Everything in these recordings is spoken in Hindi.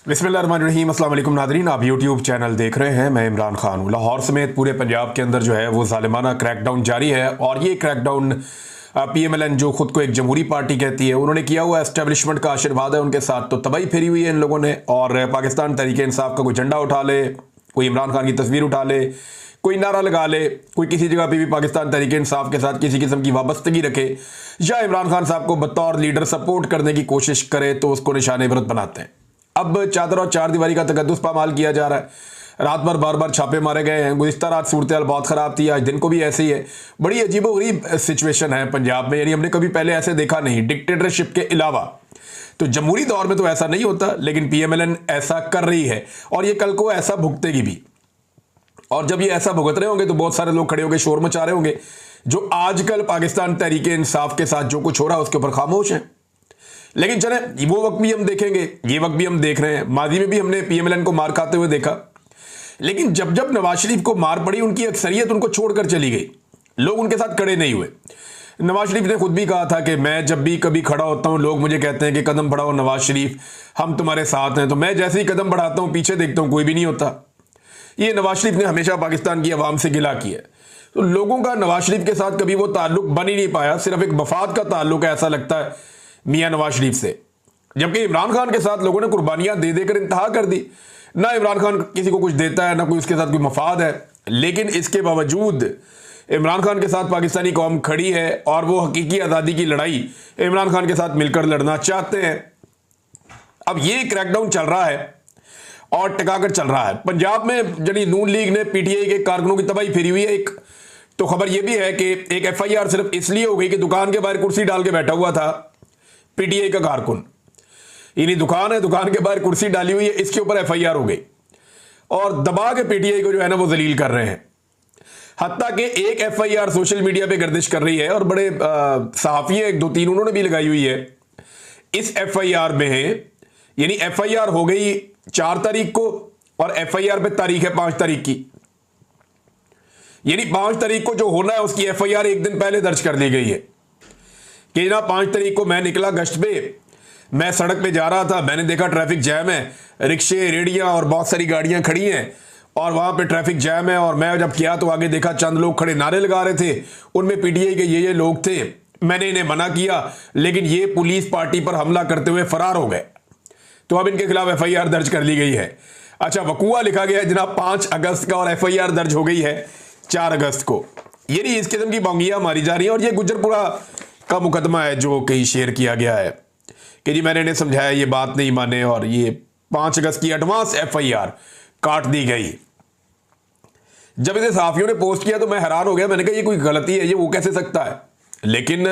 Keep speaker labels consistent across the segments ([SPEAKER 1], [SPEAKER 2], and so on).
[SPEAKER 1] बिस्मिल्लाहिर्रहमानिर्रहीम। अस्सलाम वालेकुम नादरीन, आप यूट्यूब चैनल देख रहे हैं। मैं इमरान खान हूँ। लाहौर समेत पूरे पंजाब के अंदर जो है वो ज़ालिमाना क्रैकडाउन जारी है और ये क्रैकडाउन PMLN जो खुद को एक जमहूरी पार्टी कहती है उन्होंने किया हुआ। एस्टेब्लिशमेंट का आशीर्वाद है उनके साथ, तो तबाही फेरी हुई है इन लोगों ने। और पाकिस्तान तहरीक इंसाफ का कोई झंडा उठा ले, कोई इमरान खान की तस्वीर उठा ले, कोई नारा लगा ले, कोई किसी जगह पे भी पाकिस्तान तहरीक इंसाफ के साथ किसी किस्म की वाबस्तगी रखे या इमरान खान साहब को बतौर लीडर सपोर्ट करने की कोशिश करे तो उसको निशाने इबरत बनाते हैं। अब चादर और चार दीवारी का तकद्दुस पामाल किया जा रहा है। रात भर बार बार छापे मारे गए हैं। गुज़िश्ता रात सूरत हाल बहुत ख़राब थी, आज दिन को भी ऐसे ही है। बड़ी अजीबोगरीब सिचुएशन है पंजाब में, यानी हमने कभी पहले ऐसे देखा नहीं डिक्टेटरशिप के अलावा। तो जमहूरी दौर में तो ऐसा नहीं होता, लेकिन PMLN ऐसा कर रही है और ये कल को ऐसा भुगतेगी भी। और जब ये ऐसा भुगत रहे होंगे तो बहुत सारे लोग खड़े होंगे, शोर मचा रहे होंगे जो आजकल पाकिस्तान तहरीक इंसाफ के साथ जो कुछ हो रहा है उसके ऊपर खामोश हैं। लेकिन चले वो वक्त भी हम देखेंगे, ये वक्त भी हम देख रहे हैं। माजी में भी हमने PMLN को मार खाते हुए देखा, लेकिन जब जब नवाज शरीफ को मार पड़ी उनकी अक्सरियत उनको छोड़कर चली गई, लोग उनके साथ खड़े नहीं हुए। नवाज शरीफ ने खुद भी कहा था कि मैं जब भी कभी खड़ा होता हूं लोग मुझे कहते हैं कि कदम बढ़ाओ नवाज शरीफ, हम तुम्हारे साथ हैं। तो मैं जैसे ही कदम बढ़ाता हूं पीछे देखता हूं कोई भी नहीं होता। ये नवाज शरीफ ने हमेशा पाकिस्तान की आवाम से गिला किया। तो लोगों का नवाज शरीफ के साथ कभी वो ताल्लुक बन ही नहीं पाया, सिर्फ एक मफाद का ताल्लुक है ऐसा लगता है मियां नवाज शरीफ से। जबकि इमरान खान के साथ लोगों ने कुर्बानियां दे देकर इंतहा कर दी। ना इमरान खान किसी को कुछ देता है, ना कोई उसके साथ कोई मफाद है, लेकिन इसके बावजूद इमरान खान के साथ पाकिस्तानी कौम खड़ी है और वो हकीकी आज़ादी की लड़ाई इमरान खान के साथ मिलकर लड़ना चाहते हैं। अब ये क्रैकडाउन चल रहा है और टिकाकर चल रहा है। पंजाब में जड़ी नून लीग ने PTI के कारकुनों की तबाही फेरी हुई है। एक तो खबर यह भी है कि एक FIR सिर्फ इसलिए हो गई कि दुकान के बाहर कुर्सी डाल के बैठा हुआ था PTI का कारकुन। यानी दुकान है, दुकान के बाहर कुर्सी डाली हुई है, इसके ऊपर FIR हो गई और दबा के PTI को जो है ना वो जलील कर रहे हैं। हत्ता कि एक FIR सोशल मीडिया पे गर्दिश कर रही है और बड़े सहाफी एक दो तीन उन्होंने भी लगाई हुई है इस FIR में है। यानी FIR हो गई 4 तारीख को और FIR पे तारीख है 5 तारीख की। यानी 5 तारीख को जो होना है उसकी FIR एक दिन पहले दर्ज कर दी गई है कि ना 5 तारीख को मैं निकला गश्त पे, मैं सड़क पे जा रहा था, मैंने देखा ट्रैफिक जैम है, रिक्शे रेडियां और बहुत सारी गाड़ियां खड़ी हैं और वहां पे ट्रैफिक जैम है। और मैं जब किया तो आगे देखा चंद लोग खड़े नारे लगा रहे थे, उनमें PTI के ये लोग थे। मैंने इन्हें मना किया लेकिन ये पुलिस पार्टी पर हमला करते हुए फरार हो गए, तो अब इनके खिलाफ FIR दर्ज कर ली गई है। अच्छा, वकूआ लिखा गया है जनाब 5 अगस्त का और FIR दर्ज हो गई है 4 अगस्त को। ये नहीं, इस किस्म की बांगियां मारी जा रही हैं। और ये गुजरपुरा का मुकदमा है जो कहीं शेयर किया गया है कि जी मैंने इन्हें समझाया, ये बात नहीं माने और ये 5 अगस्त की एडवांस FIR काट दी गई। जब इसे सहाफियों ने पोस्ट किया तो मैं हैरान हो गया, मैंने कहा ये कोई गलती है, ये वो कैसे सकता है। लेकिन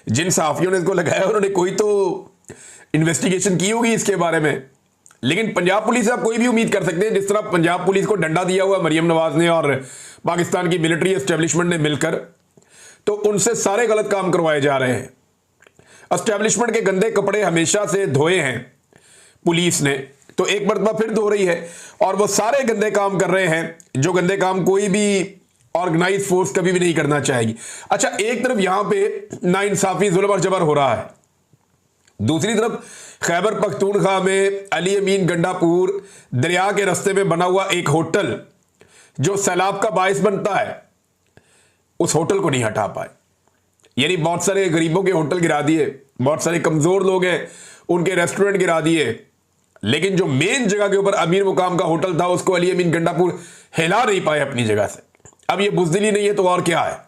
[SPEAKER 1] जिन सहाफियों ने इसको लगाया उन्होंने कोई तो इन्वेस्टिगेशन की होगी इसके बारे में। लेकिन पंजाब पुलिस से आप कोई भी उम्मीद कर सकते हैं, जिस तरह पंजाब पुलिस को डंडा दिया हुआ मरियम नवाज ने और पाकिस्तान की मिलिट्री एस्टेब्लिशमेंट ने मिलकर, तो उनसे सारे गलत काम करवाए जा रहे हैं। एस्टेब्लिशमेंट के गंदे कपड़े हमेशा से धोए हैं पुलिस ने, तो एक मरतबा फिर धो रही है और वो सारे गंदे काम कर रहे हैं जो गंदे काम कोई भी ऑर्गेनाइज फोर्स कभी भी नहीं करना चाहेगी। अच्छा, एक तरफ यहां पे नाइंसाफी जुल्म और जबर हो रहा है, दूसरी तरफ खैबर पख्तूनख्वा में अली अमीन गंडापुर दरिया के रास्ते में बना हुआ एक होटल जो सैलाब का बायस बनता है, उस होटल को नहीं हटा पाए। यानी बहुत सारे गरीबों के होटल गिरा दिए, बहुत सारे कमजोर लोग हैं उनके रेस्टोरेंट गिरा दिए, लेकिन जो मेन जगह के ऊपर अमीर मुकाम का होटल था उसको अली अमीन गंडापुर हिला नहीं पाए अपनी जगह से। अब ये बुजदिली नहीं है तो और क्या है।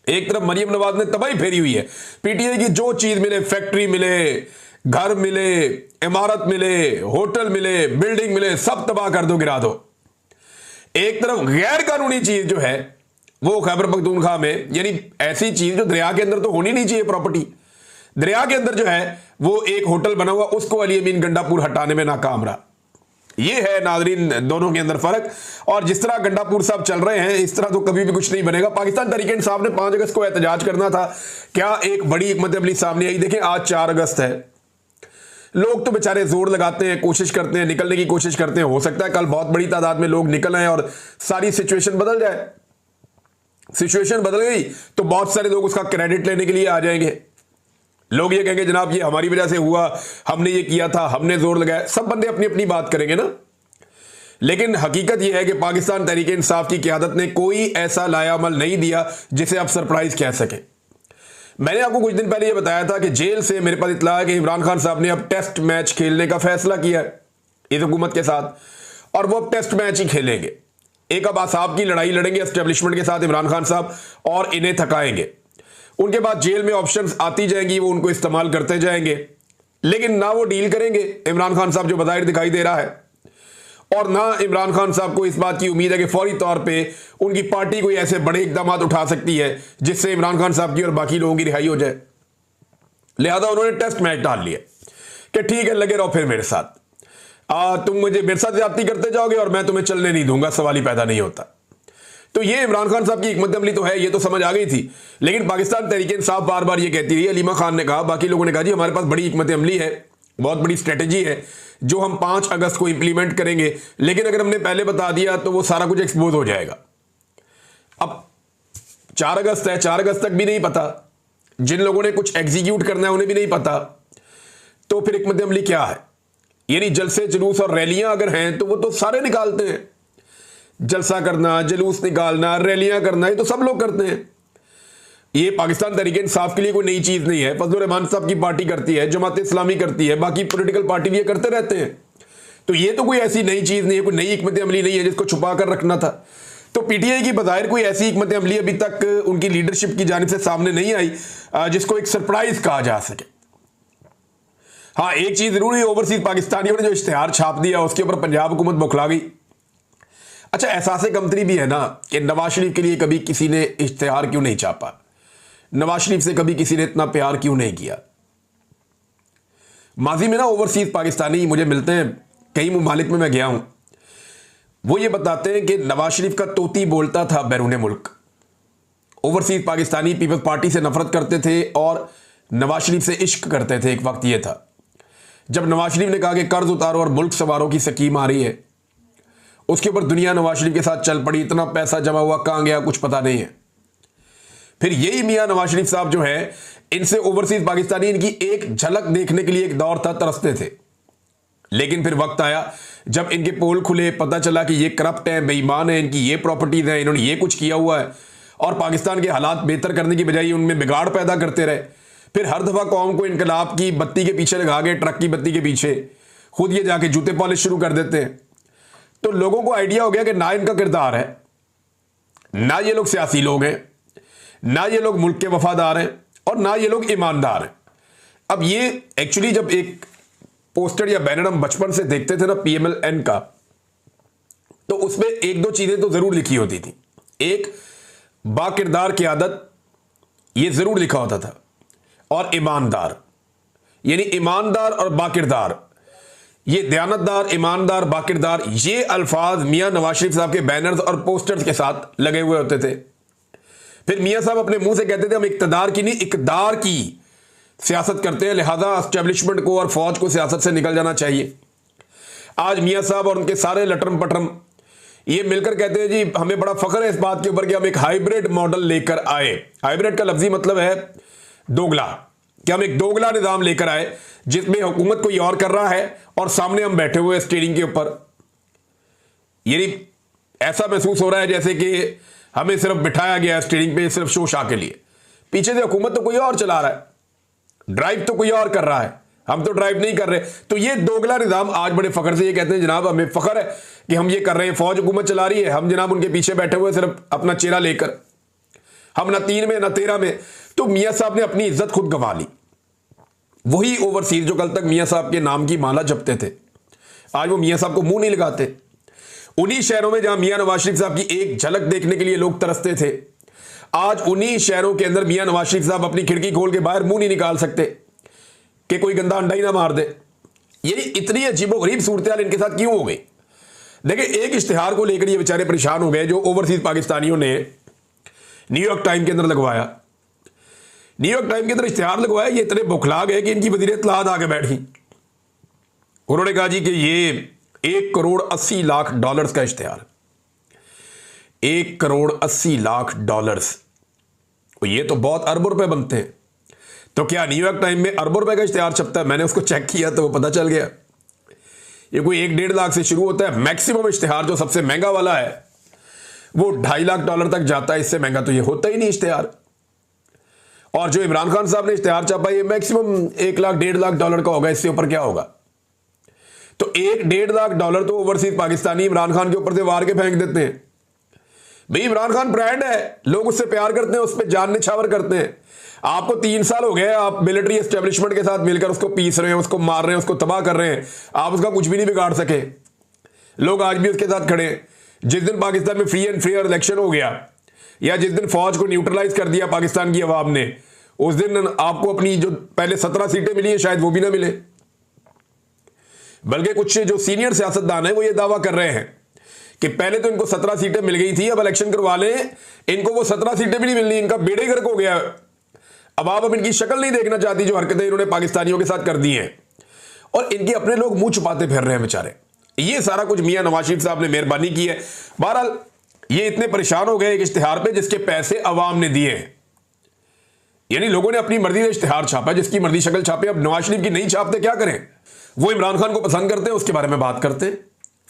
[SPEAKER 1] एक तरफ मरियम नवाज ने तबाही फेरी हुई है, PTI की जो चीज मिले, फैक्ट्री मिले, घर मिले, इमारत मिले, होटल मिले, बिल्डिंग मिले, सब तबाह कर दो, गिरा दो। एक तरफ गैर कानूनी चीज जो है वो खैबर पख्तूनख्वा में, यानी ऐसी चीज जो दरिया के अंदर तो होनी नहीं चाहिए, प्रॉपर्टी दरिया के अंदर जो है वो एक होटल बना हुआ, उसको अली अमीन गंडापुर हटाने में नाकाम रहा। ये है नाजरीन दोनों के अंदर फर्क। और जिस तरह गंडापुर साहब चल रहे हैं इस तरह तो कभी भी कुछ नहीं बनेगा। पाकिस्तान तहरीक इंसाफ ने 5 अगस्त को एहतजाज करना था, क्या एक बड़ी हिकमत अमली सामने आई। देखें आज 4 अगस्त है, लोग तो बेचारे जोर लगाते हैं, कोशिश करते हैं, निकलने की कोशिश करते हैं। हो सकता है कल बहुत बड़ी तादाद में लोग निकल आए और सारी सिचुएशन बदल जाए। सिचुएशन बदल गई तो बहुत सारे लोग उसका क्रेडिट लेने के लिए आ जाएंगे। लोग ये कहेंगे जनाब ये हमारी वजह से हुआ, हमने ये किया था, हमने जोर लगाया, सब बंदे अपनी अपनी बात करेंगे ना। लेकिन हकीकत यह है कि पाकिस्तान तहरीक इंसाफ की क़यादत ने कोई ऐसा लायामल नहीं दिया जिसे आप सरप्राइज कह सके। मैंने आपको कुछ दिन पहले यह बताया था कि जेल से मेरे पास इत्तला है कि इमरान खान साहब ने अब टेस्ट मैच खेलने का फैसला किया है इस हुकूमत के साथ, और वो अब टेस्ट मैच ही खेलेंगे। एक अब आसाब की लड़ाई लड़ेंगे एस्टेब्लिशमेंट के साथ इमरान खान साहब, और इन्हें थकाएंगे। उनके बाद जेल में ऑप्शंस आती जाएंगी, वो उनको इस्तेमाल करते जाएंगे, लेकिन ना वो डील करेंगे इमरान खान साहब जो बज़ाहिर दिखाई दे रहा है, और ना इमरान खान साहब को इस बात की उम्मीद है कि फौरी तौर पे उनकी पार्टी कोई ऐसे बड़े इकदाम उठा सकती है जिससे इमरान खान साहब की और बाकी लोगों की रिहाई हो जाए। लिहाजा उन्होंने टेस्ट मैच डाल लिया कि ठीक है लगे रहो फिर मेरे साथ, तुम मुझे मेरे साथ ज्यादती करते जाओगे और मैं तुम्हें चलने नहीं दूंगा, सवाल ही पैदा नहीं होता। तो ये इमरान खान साहब की हिकमत अमली तो है, ये तो समझ आ गई थी, लेकिन पाकिस्तान तहरीक इंसाफ बार बार ये कहती रही, अलीमा खान ने कहा, बाकी लोगों ने कहा जी हमारे पास बड़ी हिकमत अमली है, बहुत बड़ी स्ट्रेटेजी है जो हम 5 अगस्त को इंप्लीमेंट करेंगे, लेकिन अगर हमने पहले बता दिया तो वो सारा कुछ एक्सपोज हो जाएगा। अब 4 अगस्त है, 4 अगस्त तक भी नहीं पता, जिन लोगों ने कुछ एग्जीक्यूट करना है उन्हें भी नहीं पता, तो फिर हिकमत अमली क्या है? यानी जलसे जुलूस और रैलियां अगर हैं तो वो तो सारे निकालते हैं, जलसा करना, जुलूस निकालना, रैलियां करना, ये तो सब लोग करते हैं। ये पाकिस्तान तहरीक इंसाफ के लिए कोई नई चीज नहीं है, फजलुर रहमान साहब की पार्टी करती है, जमात इस्लामी करती है, बाकी पॉलिटिकल पार्टी भी ये करते रहते हैं। तो ये तो कोई ऐसी नई चीज नहीं है, कोई नई हिकमत अमली नहीं है जिसको छुपा कर रखना था। तो पीटीआई की बज़ाहिर कोई ऐसी हिकमत अमली अभी तक उनकी लीडरशिप की जानिब से सामने नहीं आई जिसको एक सरप्राइज कहा जा सके। हाँ, एक चीज जरूर है, ओवरसीज पाकिस्तानियों ने जो इश्तिहार छाप दिया उसके ऊपर पंजाब हुकूमत बौखला गई। अच्छा, एहसास कमतरी भी है ना कि नवाज शरीफ के लिए कभी किसी ने इश्तिहार क्यों नहीं छापा, नवाज शरीफ से कभी किसी ने इतना प्यार क्यों नहीं किया। माजी में ना ओवरसीज पाकिस्तानी मुझे मिलते हैं, कई मुमालिक में मैं गया हूं, वो ये बताते हैं कि नवाज शरीफ का तोती बोलता था बैरून मुल्क। ओवरसीज पाकिस्तानी पीपल्स पार्टी से नफरत करते थे और नवाज शरीफ से इश्क करते थे। एक वक्त ये था जब नवाज शरीफ ने कहा कि कर्ज उतारो और मुल्क सवारों की स्कीम आ रही है, उसके ऊपर दुनिया नवाज शरीफ के साथ चल पड़ी, इतना पैसा जमा हुआ कहां गया कुछ पता नहीं है। फिर यही मियां नवाज शरीफ साहब जो है, इनसे ओवरसीज पाकिस्तानी इनकी एक झलक देखने के लिए एक दौर था, तरसते थे। लेकिन फिर वक्त आया जब इनके पोल खुले, पता चला कि ये करप्ट है, बेईमान है, इनकी ये प्रॉपर्टीज हैं, इन्होंने ये कुछ किया हुआ है, और पाकिस्तान के हालात बेहतर करने की बजाय उनमें बिगाड़ पैदा करते रहे। फिर हर दफा कौम को इनकलाब की बत्ती के पीछे लगा के, ट्रक की बत्ती के पीछे, खुद ये जाके जूते पॉलिश शुरू कर देते हैं। तो लोगों को आइडिया हो गया कि ना इनका किरदार है, ना ये लोग सियासी लोग हैं, ना ये लोग मुल्क के वफादार हैं, और ना ये लोग ईमानदार हैं। अब ये एक्चुअली जब एक पोस्टर या बैनर हम बचपन से देखते थे ना PMLN का, तो उसमें 1-2 चीजें तो जरूर लिखी होती थी। एक, बाकिरदार क़यादत, ये जरूर लिखा होता था, और ईमानदार, यानी ईमानदार और बाकिरदार, ये दयानतदार, ईमानदार, बाकिरदार, ये अल्फाज मियां नवाज शरीफ साहब के बैनर्स और पोस्टर्स के साथ लगे हुए होते थे। फिर मियां साहब अपने मुंह से कहते थे हम इक्तदार की नहीं इकदार की सियासत करते हैं, लिहाजा एस्टेब्लिशमेंट को और फौज को सियासत से निकल जाना चाहिए। आज मियां साहब और उनके सारे लटरम पटरम ये मिलकर कहते हैं जी हमें बड़ा फख्र है इस बात के ऊपर कि हम एक हाइब्रिड मॉडल लेकर आए। हाइब्रिड का लफ्जी मतलब है दोगला, कि हम एक दोगला निजाम लेकर आए जिसमें हुकूमत कोई और कर रहा है और सामने हम बैठे हुए स्टीयरिंग के ऊपर। यानी ऐसा महसूस हो रहा है जैसे कि हमें सिर्फ बिठाया गया है स्टीयरिंग पे सिर्फ शो शाह के लिए, पीछे से हुकूमत तो कोई और चला रहा है, ड्राइव तो कोई और कर रहा है, हम तो ड्राइव नहीं कर रहे। तो ये दोगला निजाम आज बड़े फख्र से ये कहते हैं जनाब हमें फख्र है कि हम ये कर रहे हैं, फौज हुकूमत चला रही है, हम जनाब उनके पीछे बैठे हुए सिर्फ अपना चेहरा लेकर, हम ना 3 में ना 13 में। तो मियां साहब ने अपनी इज्जत खुद गंवा ली। वही ओवरसीज जो कल तक मियां साहब के नाम की माला जपते थे, आज वो मियां साहब को मुंह नहीं लगाते। उन्हीं शहरों में जहां मियां नवाज शरीफ साहब की एक झलक देखने के लिए लोग तरसते थे, आज उन्हीं शहरों के अंदर मियां नवाज शरीफ साहब अपनी खिड़की खोल के बाहर मुंह नहीं निकाल सकते कि कोई गंदा अंडा ही ना मार दे। ये इतनी अजीबोगरीब सूरत हाल इनके साथ क्यों हो गई? देखिए, एक इश्तिहार को लेकर ये बेचारे परेशान हो गए जो ओवरसीज पाकिस्तानियों ने न्यूयॉर्क टाइम के अंदर लगवाया। न्यूयॉर्क टाइम के अंदर इश्तिहार लगवाया, ये इतने बौखला गए कि इनकी वज़ीर इत्तलात आगे बैठी। उन्होंने कहा जी कि ये $1,80,00,000 का इश्तिहार, $1,80,00,000, ये तो बहुत अरबों रुपए बनते हैं। तो क्या न्यूयॉर्क टाइम में अरबों रुपए का इश्तेहार छपता है? मैंने उसको चेक किया तो वो पता चल गया ये कोई 1-1.5 लाख से शुरू होता है। मैक्सिमम इश्तेहार जो सबसे महंगा वाला है वो $2.5 लाख तक जाता है। इससे महंगा तो ये होता ही नहीं इश्तेहार। और जो इमरान खान साहब ने इश्तेहार छापा ये मैक्सिमम $1 लाख $1.5 लाख का होगा। इससे ऊपर क्या होगा? तो $1-1.5 लाख तो ओवरसीज पाकिस्तानी इमरान खान के ऊपर से वार के फेंक देते हैं। भाई इमरान खान ब्रांड है, लोग उससे प्यार करते हैं, उस पर जान निछावर करते हैं। आपको 3 साल हो गए, आप मिलिट्री एस्टेब्लिशमेंट के साथ मिलकर उसको पीस रहे हैं, उसको मार रहे हैं, उसको तबाह कर रहे हैं। आप उसका कुछ भी नहीं बिगाड़ सके। लोग आज भी उसके साथ खड़े हैं। जिस दिन पाकिस्तान में फ्री एंड फेयर इलेक्शन हो गया या जिस दिन फौज को न्यूट्रलाइज कर दिया पाकिस्तान की अवाम ने, उस दिन आपको अपनी जो पहले 17 सीटें मिली है शायद वो भी ना मिले। बल्कि कुछ जो सीनियर सियासतदान है वो ये दावा कर रहे हैं कि पहले तो इनको 17 सीटें मिल गई थी, अब इलेक्शन करवा लें, इनको वो 17 सीटें भी नहीं मिलनी, इनका बेड़े गर्क हो गया। अब इनकी शक्ल नहीं देखना चाहती जो हरकतें इन्होंने पाकिस्तानियों के साथ कर दी हैं। और इनके अपने लोग मुंह छुपाते फिर रहे हैं बेचारे। ये सारा कुछ मियां नवाज शरीफ साहब ने मेहरबानी की है। बहरहाल ये इतने परेशान हो गए एक इश्तिहार पे जिसके पैसे अवाम ने दिए हैं। यानी लोगों ने अपनी मर्जी से इश्तिहार छापा, जिसकी मर्जी शक्ल छापे। अब नवाज शरीफ की नहीं छापते क्या करें? वो इमरान खान को पसंद करते हैं, उसके बारे में बात करते हैं,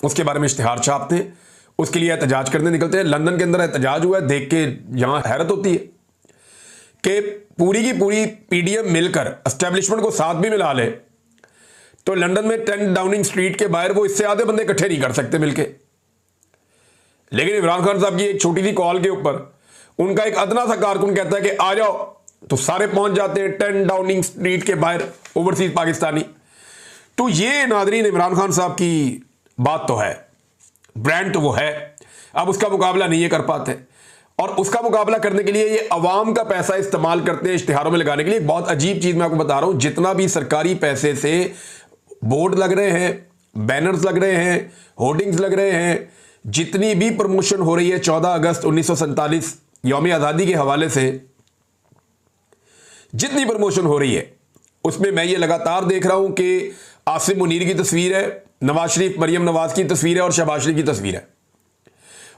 [SPEAKER 1] उसके बारे में इश्तिहार छापते हैं, उसके लिए एहतजाज करने निकलते हैं। लंदन के अंदर एहतजाज हुआ है, देख के यहां हैरत होती है कि पूरी की पूरी पीडीएम मिलकर एस्टेब्लिशमेंट को साथ भी मिला ले तो लंदन में 10 डाउनिंग स्ट्रीट के बाहर वो इससे आधे बंदे इकट्ठे नहीं कर सकते मिलके। लेकिन इमरान खान साहब की एक छोटी सी कॉल के ऊपर उनका एक अदना सा कारकुन कहता है कि आ जाओ, तो सारे पहुंच जाते हैं 10 डाउनिंग स्ट्रीट के बाहर, ओवरसीज पाकिस्तानी। तो ये नादरीन इमरान खान साहब की बात तो है, ब्रांड तो वो है। अब उसका मुकाबला नहीं ये कर पाते, और उसका मुकाबला करने के लिए ये अवाम का पैसा इस्तेमाल करते हैं इश्तिहारों में लगाने के लिए। एक बहुत अजीब चीज मैं आपको बता रहा हूं, जितना भी सरकारी पैसे से बोर्ड लग रहे हैं, बैनर्स लग रहे हैं, होर्डिंग्स लग रहे हैं, जितनी भी प्रमोशन हो रही है 14 अगस्त 1947 यौम आज़ादी के हवाले से जितनी प्रमोशन हो रही है, उसमें मैं ये लगातार देख रहा हूं कि आसिम मुनीर की तस्वीर है, नवाज शरीफ मरियम नवाज की तस्वीर है और शहबाज शरीफ की तस्वीर है।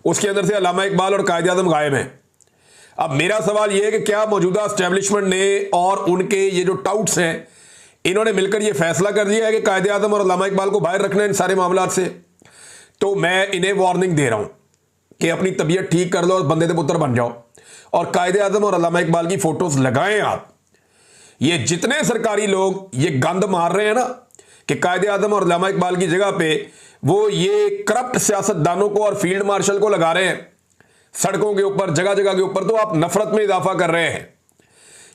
[SPEAKER 1] उसके अंदर से अल्लामा इकबाल और कायदे आज़म गायब हैं। अब मेरा सवाल यह है कि क्या मौजूदा एस्टेब्लिशमेंट ने और उनके ये जो टाउट्स हैं, इन्होंने मिलकर ये फैसला कर लिया है कि कायदे आज़म और अल्लामा इकबाल को बाहर रखना है इन सारे मामलात से? तो मैं इन्हें वार्निंग दे रहा हूं कि अपनी तबीयत ठीक कर लो और बंदे दे पुत्र बन जाओ, और कायदे आज़म और अल्लामा इकबाल की फोटोज लगाएं आप। ये जितने सरकारी लोग ये गंद मार रहे हैं ना कि कायदे आज़म और अल्लामा इकबाल की जगह पे वो ये करप्ट सियासतदानों को और फील्ड मार्शल को लगा रहे हैं सड़कों के ऊपर, जगह जगह के ऊपर, तो आप नफरत में इजाफा कर रहे हैं।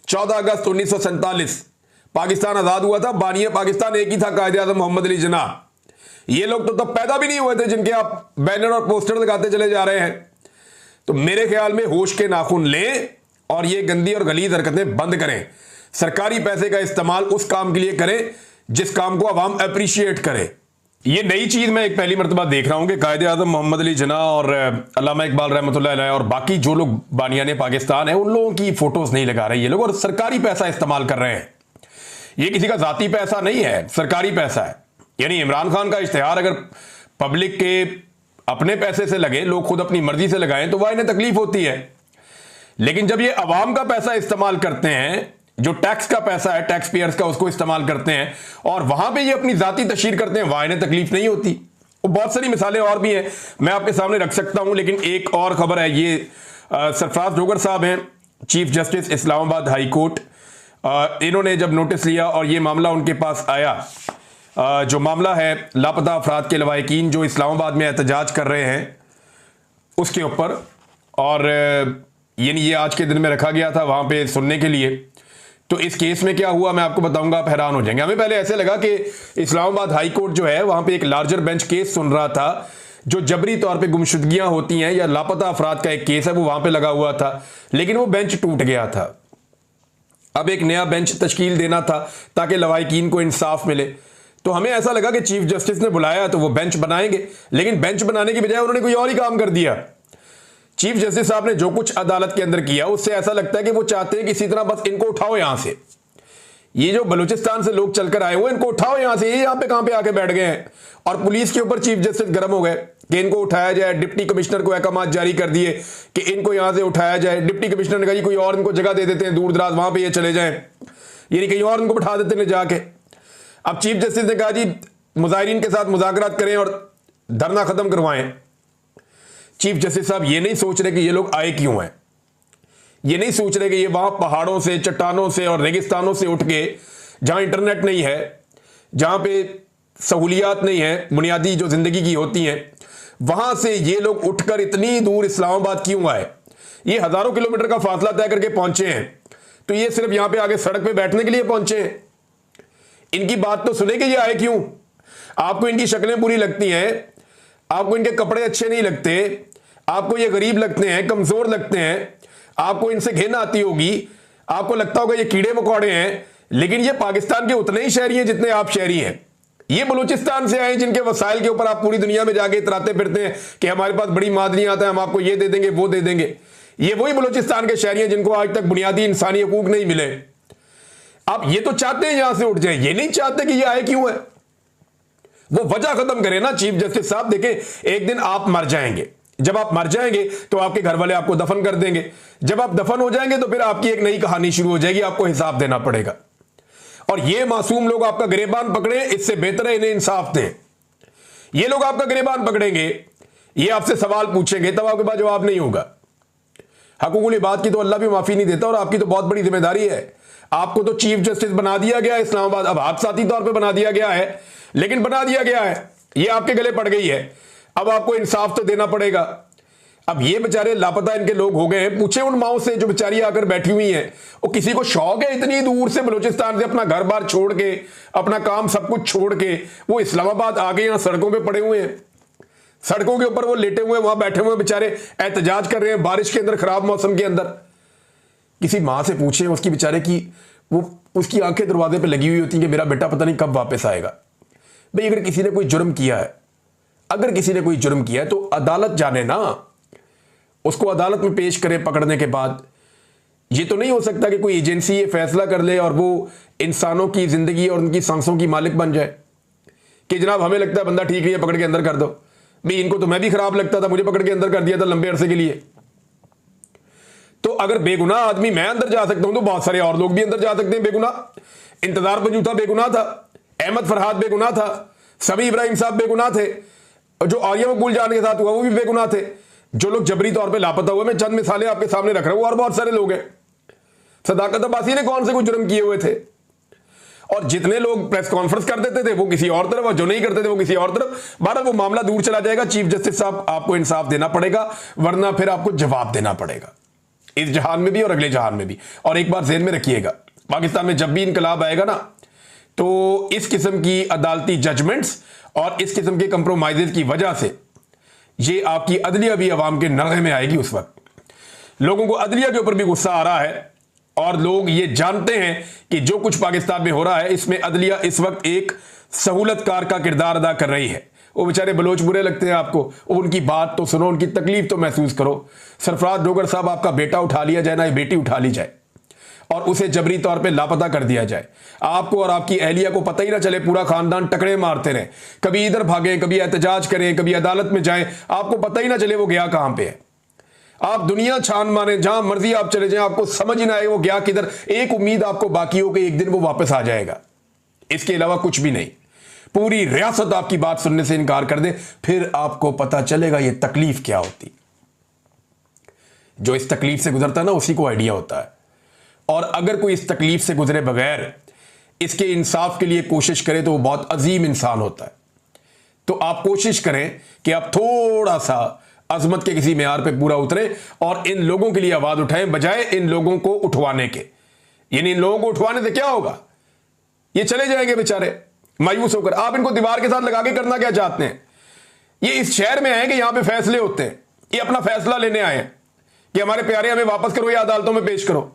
[SPEAKER 1] 14 अगस्त 1947 पाकिस्तान आजाद हुआ था, बानिया पाकिस्तान एक ही था, कायदे आज़म मोहम्मद अली जिन्ना। ये लोग तो तब पैदा भी नहीं हुए थे जिनके आप बैनर और पोस्टर लगाते चले जा रहे हैं। तो मेरे ख्याल में होश के नाखून लें और ये गंदी और गलीज हरकतें बंद करें। सरकारी पैसे का इस्तेमाल उस काम के लिए करें जिस काम को अवाम अप्रिशिएट करे। ये नई चीज मैं एक पहली मरतबा देख रहा हूं कि कायदे आज़म मोहम्मद अली जिन्ना और अल्लामा इकबाल रहमतुल्लाह अलैह और बाकी जो लोग बानियाने पाकिस्तान है उन लोगों की फोटोज नहीं लगा रहे ये लोग, और सरकारी पैसा इस्तेमाल कर रहे हैं। ये किसी का जाती पैसा नहीं है, सरकारी पैसा है। यानी इमरान खान का इश्तिहार अगर पब्लिक के अपने पैसे से लगे, लोग खुद अपनी मर्जी से लगाएं, तो वह इन्हें तकलीफ होती है। लेकिन जब ये अवाम का पैसा इस्तेमाल करते हैं, जो टैक्स का पैसा है, टैक्स पेयर्स का, उसको इस्तेमाल करते हैं और वहां पे ये अपनी जाती तशहीर करते हैं, वहां इन्हें तकलीफ नहीं होती। वो बहुत सारी मिसालें और भी हैं, मैं आपके सामने रख सकता हूं। लेकिन एक और खबर है, ये सरफराज जोगर साहब हैं, chief justice Islamabad high court. इन्होंने जब नोटिस लिया और ये मामला उनके पास आया, जो मामला है लापता अफराद के लवाहिकीन जो इस्लामाबाद में एहतजाज कर रहे हैं उसके ऊपर, और यानी ये आज के दिन में रखा गया था वहां पे सुनने के लिए। तो इस केस में क्या हुआ मैं आपको बताऊंगा, आप हैरान हो जाएंगे। हमें पहले ऐसे लगा कि इस्लामाबाद हाई कोर्ट जो है वहां पे एक लार्जर बेंच केस सुन रहा था, जो जबरी तौर पे गुमशुदगियां होती हैं या लापता अफराद का एक केस है वो वहां पे लगा हुआ था, लेकिन वो बेंच टूट गया था। अब एक नया बेंच तश्कील देना था ताकि लवाहिकीन को इंसाफ मिले। तो हमें ऐसा लगा कि चीफ जस्टिस ने बुलाया तो वो बेंच बनाएंगे, लेकिन बेंच बनाने की बजाय उन्होंने कोई और ही काम कर दिया। चीफ जस्टिस साहब ने जो कुछ अदालत के अंदर किया उससे ऐसा लगता है कि वो चाहते हैं कि इसी तरह बस इनको उठाओ यहां से, ये जो बलूचिस्तान से लोग चलकर आए हुए इनको उठाओ यहां से, ये यहां पे कहां पे आके बैठ गए हैं। और पुलिस के ऊपर चीफ जस्टिस गर्म हो गए कि इनको उठाया जाए। डिप्टी कमिश्नर को अहकाम जारी कर दिए कि इनको यहां से उठाया जाए। डिप्टी कमिश्नर ने कहा कोई और इनको जगह दे देते हैं दूर दराज, वहां पर ये चले जाएं। ये नहीं कहीं और उनको बैठा देते ले जाके। अब चीफ जस्टिस ने कहा जी मुजाहिरीन के साथ मुज़ाकरात करें और धरना खत्म करवाएं। चीफ जस्टिस साहब ये नहीं सोच रहे कि ये लोग आए क्यों हैं, ये नहीं सोच रहे कि ये वहां पहाड़ों से, चट्टानों से और रेगिस्तानों से उठ के, जहां इंटरनेट नहीं है, जहां पे सहूलियात नहीं है बुनियादी जो जिंदगी की होती हैं, वहां से ये लोग उठकर इतनी दूर इस्लामाबाद क्यों आए। ये हजारों किलोमीटर का फासला तय करके पहुंचे हैं, तो ये सिर्फ यहां पे आगे सड़क पे बैठने के लिए पहुंचे हैं। इनकी बात तो सुने कि ये आए क्यों। आपको इनकी शक्लें बुरी लगती हैं, आपको इनके कपड़े अच्छे नहीं लगते, आपको ये गरीब लगते हैं, कमजोर लगते हैं, आपको इनसे घिन आती होगी, आपको लगता होगा ये कीड़े मकोड़े हैं, लेकिन ये पाकिस्तान के उतने ही शहरी हैं जितने आप शहरी हैं। ये बलूचिस्तान से आए जिनके वसाइल के ऊपर आप पूरी दुनिया में जाके इतराते फिरते हैं कि हमारे पास बड़ी मादनियात है, हम आपको ये दे देंगे वो दे देंगे। ये वही बलूचिस्तान के शहरी हैं जिनको आज तक बुनियादी इंसानी हकूक नहीं मिले। आप ये तो चाहते हैं यहां से उठ जाए, ये नहीं चाहते कि ये आए क्यों है। वो वजह खत्म करें ना चीफ जस्टिस साहब। देखें, एक दिन आप मर जाएंगे, जब आप मर जाएंगे तो आपके घर वाले आपको दफन कर देंगे। जब आप दफन हो जाएंगे तो फिर आपकी एक नई कहानी शुरू हो जाएगी, आपको हिसाब देना पड़ेगा। और ये मासूम लोग आपका गिरेबान पकड़े, इससे बेहतर है इन्हें इंसाफ दें। ये लोग आपका गिरेबान पकड़ेंगे, ये आपसे सवाल पूछेंगे, तब आपके पास जवाब नहीं होगा। हकूकुल इबाद की तो अल्लाह भी माफी नहीं देता, और आपकी तो बहुत बड़ी जिम्मेदारी है। आपको तो चीफ जस्टिस बना दिया गया है इस्लामाबाद, अब हादसाती तौर पे बना दिया गया है, लेकिन बना दिया गया है, ये आपके गले पड़ गई है। अब आपको इंसाफ तो देना पड़ेगा। अब ये बेचारे लापता इनके लोग हो गए हैं, पूछे उन माओ से जो बेचारी आकर बैठी हुई हैं, वो किसी को शौक है इतनी दूर से बलूचिस्तान से अपना घर बार छोड़ के, अपना काम सब कुछ छोड़ के वो इस्लामाबाद आके यहां सड़कों पे पड़े हुए हैं, सड़कों के ऊपर वो लेटे हुए वहां बैठे हुए बेचारे एहतजाज कर रहे हैं बारिश के अंदर, खराब मौसम के अंदर। किसी माँ से पूछे उसकी बेचारे की, वो उसकी आंखें दरवाजे पे लगी हुई होती हैं कि मेरा बेटा पता नहीं कब वापस आएगा। भाई अगर किसी ने कोई जुर्म किया है, अगर किसी ने कोई जुर्म किया है तो अदालत जाने ना, उसको अदालत में पेश करें पकड़ने के बाद। ये तो नहीं हो सकता कि कोई एजेंसी ये फैसला कर ले और वो इंसानों की जिंदगी और उनकी सांसों की मालिक बन जाए कि जनाब हमें लगता है बंदा ठीक नहीं है, पकड़ के अंदर कर दो। भाई इनको तो मैं भी खराब लगता था, मुझे पकड़ के अंदर कर दिया था लंबे अरसे के लिए। तो अगर बेगुनाह आदमी मैं अंदर जा सकता हूं तो बहुत सारे और लोग भी अंदर जा सकते हैं बेगुनाह। इंतजार बंजूथा बेगुनाह था, अहमद फरहाद बेगुनाह था, समी इब्राहिम साहब बेगुनाह थे, जो आर्या मकबूल जान के साथ हुआ वो भी बेगुनाह थे, जो लोग जबरी तौर पे लापता हुए, मैं चंद मिसालें आपके सामने रख रहा हूं, और बहुत सारे लोग हैं। सदाकत अब्बासी ने कौन से कुछ जुर्म किए हुए थे, और जितने लोग प्रेस कॉन्फ्रेंस कर देते थे वो किसी और तरफ, और जो नहीं करते थे वो किसी और तरफ। बहरहाल वो मामला दूर चला जाएगा। चीफ जस्टिस साहब आपको इंसाफ देना पड़ेगा, वरना फिर आपको जवाब देना पड़ेगा, इस जहान में भी और अगले जहान में भी। और एक बार ज़हन में रखिएगा, पाकिस्तान में जब भी इनकलाब आएगा ना, तो इस किस्म की अदालती जजमेंट्स और इस किस्म के कंप्रोमाइजेज की वजह से ये आपकी अदलिया भी अवाम के नरगे में आएगी। उस वक्त लोगों को अदलिया के ऊपर भी गुस्सा आ रहा है, और लोग ये जानते हैं कि जो कुछ पाकिस्तान में हो रहा है इसमें अदलिया इस वक्त एक सहूलतकार का किरदार अदा कर रही है। वो बेचारे बलोच बुरे लगते हैं आपको, उनकी बात तो सुनो, उनकी तकलीफ तो महसूस करो। सरफराज डोगर साहब, आपका बेटा उठा लिया जाए ना, ये बेटी उठा ली जाए और उसे जबरी तौर पे लापता कर दिया जाए, आपको और आपकी अहलिया को पता ही ना चले, पूरा खानदान टकरे मारते रहे, कभी इधर भागें, कभी एहतजाज करें, कभी अदालत में जाएं, आपको पता ही ना चले वो गया कहां पे है। आप दुनिया छान मारे, जहां मर्जी आप चले जाएं, आपको समझ ही ना आए वो गया किधर। एक उम्मीद आपको बाकी हो कि एक दिन वो वापस आ जाएगा, इसके अलावा कुछ भी नहीं। पूरी रियासत आपकी बात सुनने से इनकार कर दे, फिर आपको पता चलेगा ये तकलीफ क्या होती। जो इस तकलीफ से गुजरता है ना, उसी को आइडिया होता है। और अगर कोई इस तकलीफ से गुजरे बगैर इसके इंसाफ के लिए कोशिश करे तो वो बहुत अजीम इंसान होता है। तो आप कोशिश करें कि आप थोड़ा सा अजमत के किसी मेयार पे पूरा उतरे और इन लोगों के लिए आवाज उठाएं, बजाय इन लोगों को उठवाने के। यानी इन लोगों को उठवाने से क्या होगा, ये चले जाएंगे बेचारे मायूस होकर। आप इनको दीवार के साथ लगा के करना क्या चाहते हैं? ये इस शहर में आए कि यहां पे फैसले होते हैं, ये अपना फैसला लेने आए हैं कि हमारे प्यारे हमें वापस करो या अदालतों में पेश करो,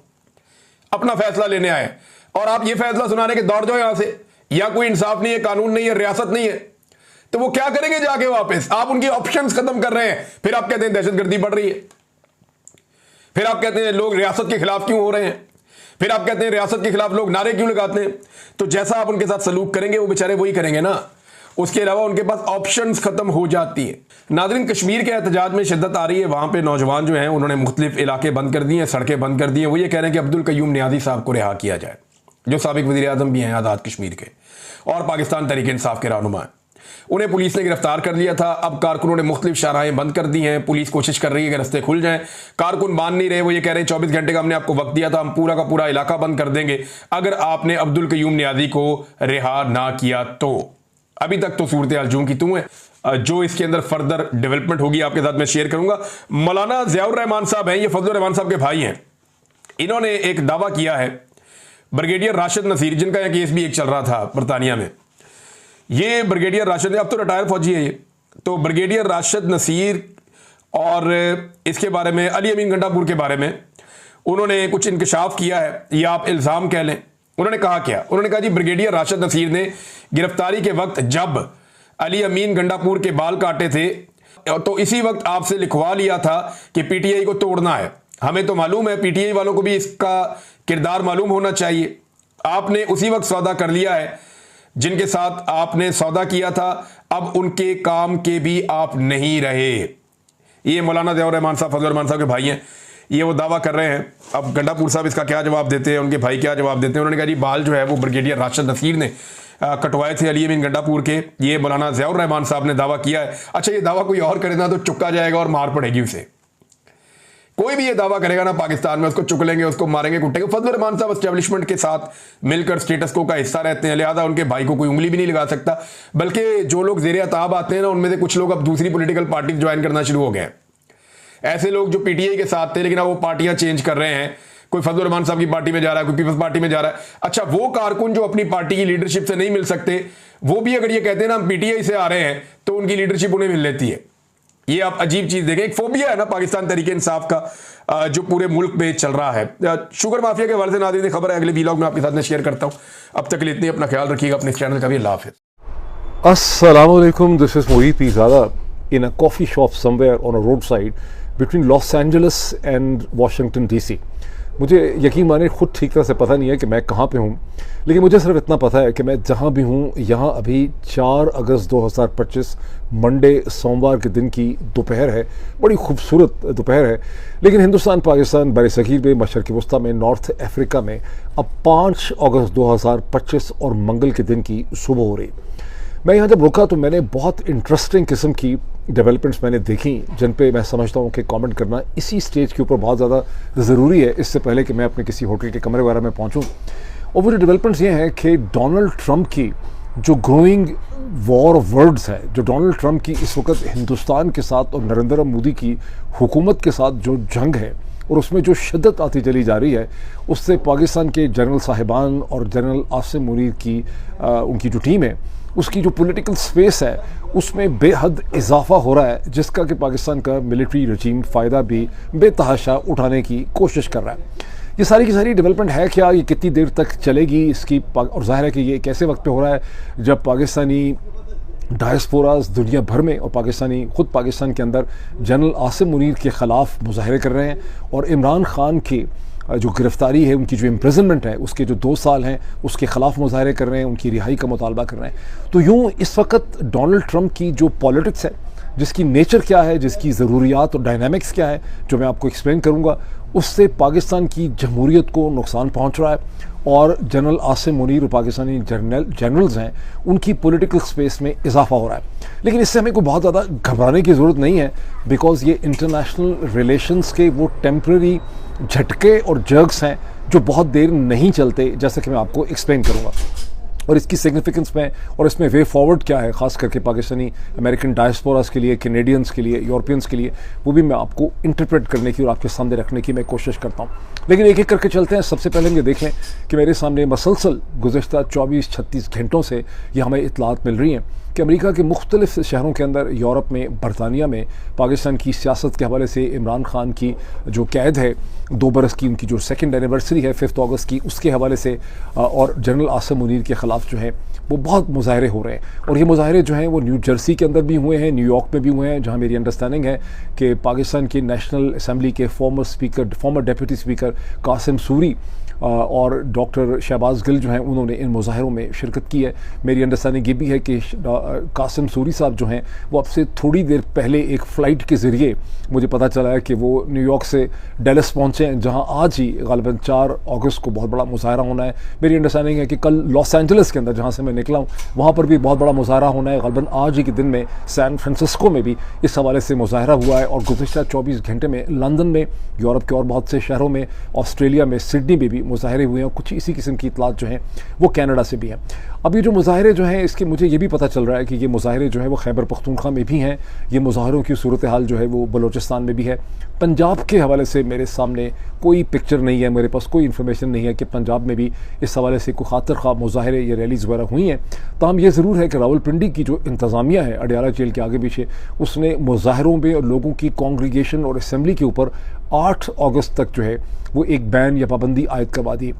[SPEAKER 1] अपना फैसला लेने आए। और आप ये फैसला सुनाने के दौड़ जाओ यहां से, या कोई इंसाफ नहीं है, कानून नहीं है, रियासत नहीं है, तो वो क्या करेंगे जाके वापस? आप उनकी ऑप्शंस खत्म कर रहे हैं। फिर आप कहते हैं दहशतगर्दी बढ़ रही है, फिर आप कहते हैं लोग रियासत के खिलाफ क्यों हो रहे हैं, फिर आप कहते हैं रियासत के खिलाफ लोग नारे क्यों लगाते हैं। तो जैसा आप उनके साथ सलूक करेंगे वो बेचारे वही करेंगे ना, उसके अलावा उनके पास ऑप्शंस खत्म हो जाती है। नाज़रीन, कश्मीर के एहतजाज में शिद्दत आ रही है। वहां पे नौजवान जो हैं उन्होंने मुख्तलिफ इलाके बंद कर दिए हैं, सड़कें बंद कर दी हैं। वो ये कह रहे हैं कि अब्दुल कयूम नियाज़ी साहब को रिहा किया जाए। जो साबिक वज़ीर आज़म भी हैं आज़ाद कश्मीर के और पाकिस्तान तहरीक इंसाफ के रहनुमा हैं। उन्हें पुलिस ने गिरफ्तार कर लिया था। अब कारकुनों ने मुख्तलिफ शाहराहें बंद कर दी हैं। पुलिस कोशिश कर रही है कि रास्ते खुल जाएं। कारकुन मान नहीं रहे। वो ये कह रहे हैं 24 घंटे का हमने आपको वक्त दिया था, हम पूरा का पूरा इलाका बंद कर देंगे अगर आपने अब्दुल कयूम नियाज़ी को रिहा ना किया तो। अभी तक तो सूरत हाल जूं की तूं है। जो इसके अंदर फर्दर डेवलपमेंट होगी आपके साथ मैं शेयर करूंगा। मौलाना ज़ियाउर रहमान साहब हैं, ये फजलुर रहमान साहब के भाई हैं। इन्होंने एक दावा किया है, ब्रिगेडियर राशिद नसीर, जिनका यह केस भी एक चल रहा था बरतानिया में, ये ब्रिगेडियर राशिद, अब तो रिटायर फौजी है ये, तो ब्रिगेडियर राशिद नसीर और इसके बारे में अली अमीन गंडापुर के बारे में उन्होंने कुछ इंकशाफ किया है, या आप इल्ज़ाम कह लें। उन्होंने कहा क्या? उन्होंने कहा जी ब्रिगेडियर राशिद नसीर ने गिरफ्तारी के वक्त जब अली अमीन गंडापुर के बाल काटे थे तो इसी वक्त आपसे लिखवा लिया था कि पीटीआई को तोड़ना है। हमें तो मालूम है, पीटीआई वालों को भी इसका किरदार मालूम होना चाहिए। आपने उसी वक्त सौदा कर लिया है जिनके साथ आपने सौदा किया था, अब उनके काम के भी आप नहीं रहे। ये मौलाना ज़ियाउर रहमान साहब फजलुर रहमान साहब के भाई हैं, ये वो दावा कर रहे हैं। अब गंडापुर साहब इसका क्या जवाब देते हैं, उनके भाई क्या जवाब देते हैं? उन्होंने कहा जी बाल जो है वो ब्रिगेडियर राशिद नसीर ने कटवाए थे अली अमीन गंडापुर के, ये मौलाना ज़ियाउर रहमान साहब ने दावा किया है। अच्छा, ये दावा कोई और करे ना तो चुका जाएगा और मार पड़ेगी उसे। कोई भी ये दावा करेगा ना पाकिस्तान में, उसको चुक लेंगे, उसको मारेंगे, कुटेंगे। फजलुर रहमान साहब एस्टेब्लिशमेंट के साथ मिलकर स्टेटस को का हिस्सा रहते हैं, लिहाजा उनके भाई को कोई उंगली भी नहीं लगा सकता। बल्कि जो लोग ज़ेरे अताब आते हैं ना, उनमें से कुछ लोग अब दूसरी पॉलिटिकल पार्टी ज्वाइन करना शुरू हो गए। ऐसे लोग जो पीटीआई के साथ थे लेकिन अब वो पार्टियां चेंज कर रहे हैं, कोई फजलुर रहमान साहब की पार्टी में जा रहा है, कोई पीपल्स पार्टी में जा रहा है। अच्छा, वो कारकुन जो अपनी पार्टी की लीडरशिप से नहीं मिल सकते, वो भी अगर ये कहते हैं ना हम पीटीआई से आ रहे हैं, तो उनकी लीडरशिप उन्हें मिल लेती है। ये आप अजीब चीज देखें, एक फोबिया है ना पाकिस्तान तहरीक इंसाफ का जो पूरे मुल्क में चल रहा है। शुगर माफिया के हवाले से नाज़रीन खबर है, अगले वीलॉग में आपके साथ में शेयर करता हूं। अब तक के लिए इतनी, अपना ख्याल रखिएगा, अपने चैनल का भी अल्लाह हाफिज़।
[SPEAKER 2] Assalamu alaikum, this is Mohit Pizada in a coffee shop somewhere on a roadside between Los Angeles and Washington DC. मुझे यकीन माने खुद ठीक तरह से पता नहीं है कि मैं कहाँ पे हूँ, लेकिन मुझे सिर्फ इतना पता है कि मैं जहाँ भी हूँ यहाँ अभी 4 अगस्त 2025 मंडे सोमवार के दिन की दोपहर है। बड़ी खूबसूरत दोपहर है, लेकिन हिंदुस्तान पाकिस्तान बरसगीर में, मशरक़ी वस्ता में, नॉर्थ अफ्रीका में अब 5 अगस्त 2025 और मंगल के दिन की सुबह हो रही। मैं यहाँ जब रुका तो मैंने बहुत इंटरेस्टिंग किस्म की डेवलपमेंट्स मैंने देखी, जिन पे मैं समझता हूँ कि कमेंट करना इसी स्टेज के ऊपर बहुत ज़्यादा ज़रूरी है, इससे पहले कि मैं अपने किसी होटल के कमरे वगैरह में पहुँचूँ। और वो जो डेवलपमेंट्स ये हैं कि डोनाल्ड ट्रंप की जो ग्रोइंग वॉर ऑफ वर्ड्स है, जो डोनाल्ड ट्रंप की इस वक्त हिंदुस्तान के साथ और नरेंद्र मोदी की हुकूमत के साथ जो जंग है और उसमें जो शिद्दत आती चली जा रही है, उससे पाकिस्तान के जनरल साहिबान और जनरल आसिम मुनीर की उनकी जो टीम है, उसकी जो पॉलिटिकल स्पेस है उसमें बेहद इजाफा हो रहा है, जिसका कि पाकिस्तान का मिलिट्री रजीम फ़ायदा भी बेतहाशा उठाने की कोशिश कर रहा है। ये सारी की सारी डेवलपमेंट है क्या, ये कितनी देर तक चलेगी इसकी, और जाहिर है कि ये एक ऐसे वक्त पे हो रहा है जब पाकिस्तानी डायस्पोरास दुनिया भर में और खुद पाकिस्तान के अंदर जनरल आसिम मुनीर के ख़िलाफ़ मुजाहरे कर रहे हैं और इमरान ख़ान की जो गिरफ्तारी है, उनकी जो इम्प्रिजनमेंट है, उसके जो 2 साल हैं उसके ख़िलाफ़ मुजाहरे कर रहे हैं, उनकी रिहाई का मुतालबा कर रहे हैं। तो यूँ इस वक्त डोनाल्ड ट्रंप की जो पॉलिटिक्स है, जिसकी नेचर क्या है, जिसकी ज़रूरियात और डायनामिक्स क्या है, जो मैं आपको एक्सप्लेन करूँगा, उससे पाकिस्तान की जमहूरियत को नुकसान पहुँच रहा है और जनरल आसिम मुनीर और पाकिस्तानी जनरल्स हैं, उनकी पॉलिटिकल स्पेस में इजाफा हो रहा है। लेकिन इससे हमें कोई बहुत ज़्यादा घबराने की ज़रूरत नहीं है, बिकॉज़ ये इंटरनेशनल रिलेशंस के वो टेम्प्रेरी झटके और जर्क्स हैं जो बहुत देर नहीं चलते, जैसे कि मैं आपको एक्सप्लेन करूँगा। और इसकी सिग्निफिकेंस में और इसमें वे फॉरवर्ड क्या है, ख़ास करके पाकिस्तानी अमेरिकन डायस्पोरास के लिए, कैनेडियंस के लिए, यूरोपियंस के लिए, वो भी मैं आपको इंटरप्रेट करने की और आपके सामने रखने की मैं कोशिश करता हूँ। लेकिन एक एक करके चलते हैं। सबसे पहले हम ये देखें कि मेरे सामने मसलसल गुज़श्ता 24-36 घंटों से ये हमें इत्तलात मिल रही हैं कि अमेरिका के मुख्तलिफ शहरों के अंदर, यूरोप में, बरतानिया में पाकिस्तान की सियासत के हवाले से इमरान ख़ान की जो कैद है 2 बरस की, उनकी जो 2nd एनिवर्सरी है 5 अगस्त की, उसके हवाले से और जनरल आसिम मुनीर के ख़िलाफ़ जो है वो बहुत मुजाहरे हो रहे हैं। और ये मुजाहरे जो हैं वो न्यू जर्सी के अंदर भी हुए हैं, न्यूयॉर्क में भी हुए हैं, जहाँ मेरी अंडरस्टैंडिंग है कि पाकिस्तान के नेशनल असम्बली के former deputy speaker Qasim Suri और डॉक्टर शहबाज गिल जो हैं उन्होंने इन मुजाहरों में शिरकत की है। मेरी अंडरस्टैंडिंग ये भी है कि कासिम सूरी साहब जो हैं वो अब से थोड़ी देर पहले एक फ़्लाइट के ज़रिए मुझे पता चला है कि वो न्यूयॉर्क से डैलस पहुँचे हैं, जहाँ आज ही ग़ालिबन 4 अगस्त को बहुत बड़ा मुजाहरा होना है। मेरी अंडरस्टैंडिंग है कि कल लॉस एंजलिस के अंदर जहाँ से मैं निकला हूँ वहाँ पर भी बहुत बड़ा मुजाहरा होना है। ग़ालिबन आज ही के दिन में सैन फ्रांसिस्को में भी इस हवाले से मुजाहरा हुआ है और गुज़िश्ता 24 घंटे में लंदन में, यूरोप के और बहुत से शहरों में, ऑस्ट्रेलिया में, सिडनी में भी मुजाहरे हुए हैं और कुछ इसी किस्म की इतलात जो हैं वो कनाडा से भी हैं। अब ये जो मुजाहरे जो हैं इसके मुझे ये भी पता चल रहा है कि ये मुजाहरे जो है वो खैबर पख्तूनख्वा में भी हैं, ये मुजाहरों की सूरत हाल जो है वो बलोचिस्तान में भी है। पंजाब के हवाले से मेरे सामने कोई पिक्चर नहीं है, मेरे पास कोई इन्फॉर्मेशन नहीं है कि पंजाब में भी इस हवाले से कोई खातिर ख्वाह मुजाहरे या रैलीज़ वगैरह हुई हैं। ताहम ये ज़रूर है कि रावलपिंडी की जो इंतज़ामिया है अडियाला जेल के आगे पीछे, उसने मुजाहरों में और लोगों की कॉन्ग्रीगेशन और असम्बली के ऊपर 8 अगस्त तक जो है वो एक बैन या पाबंदी आयद करवा दी।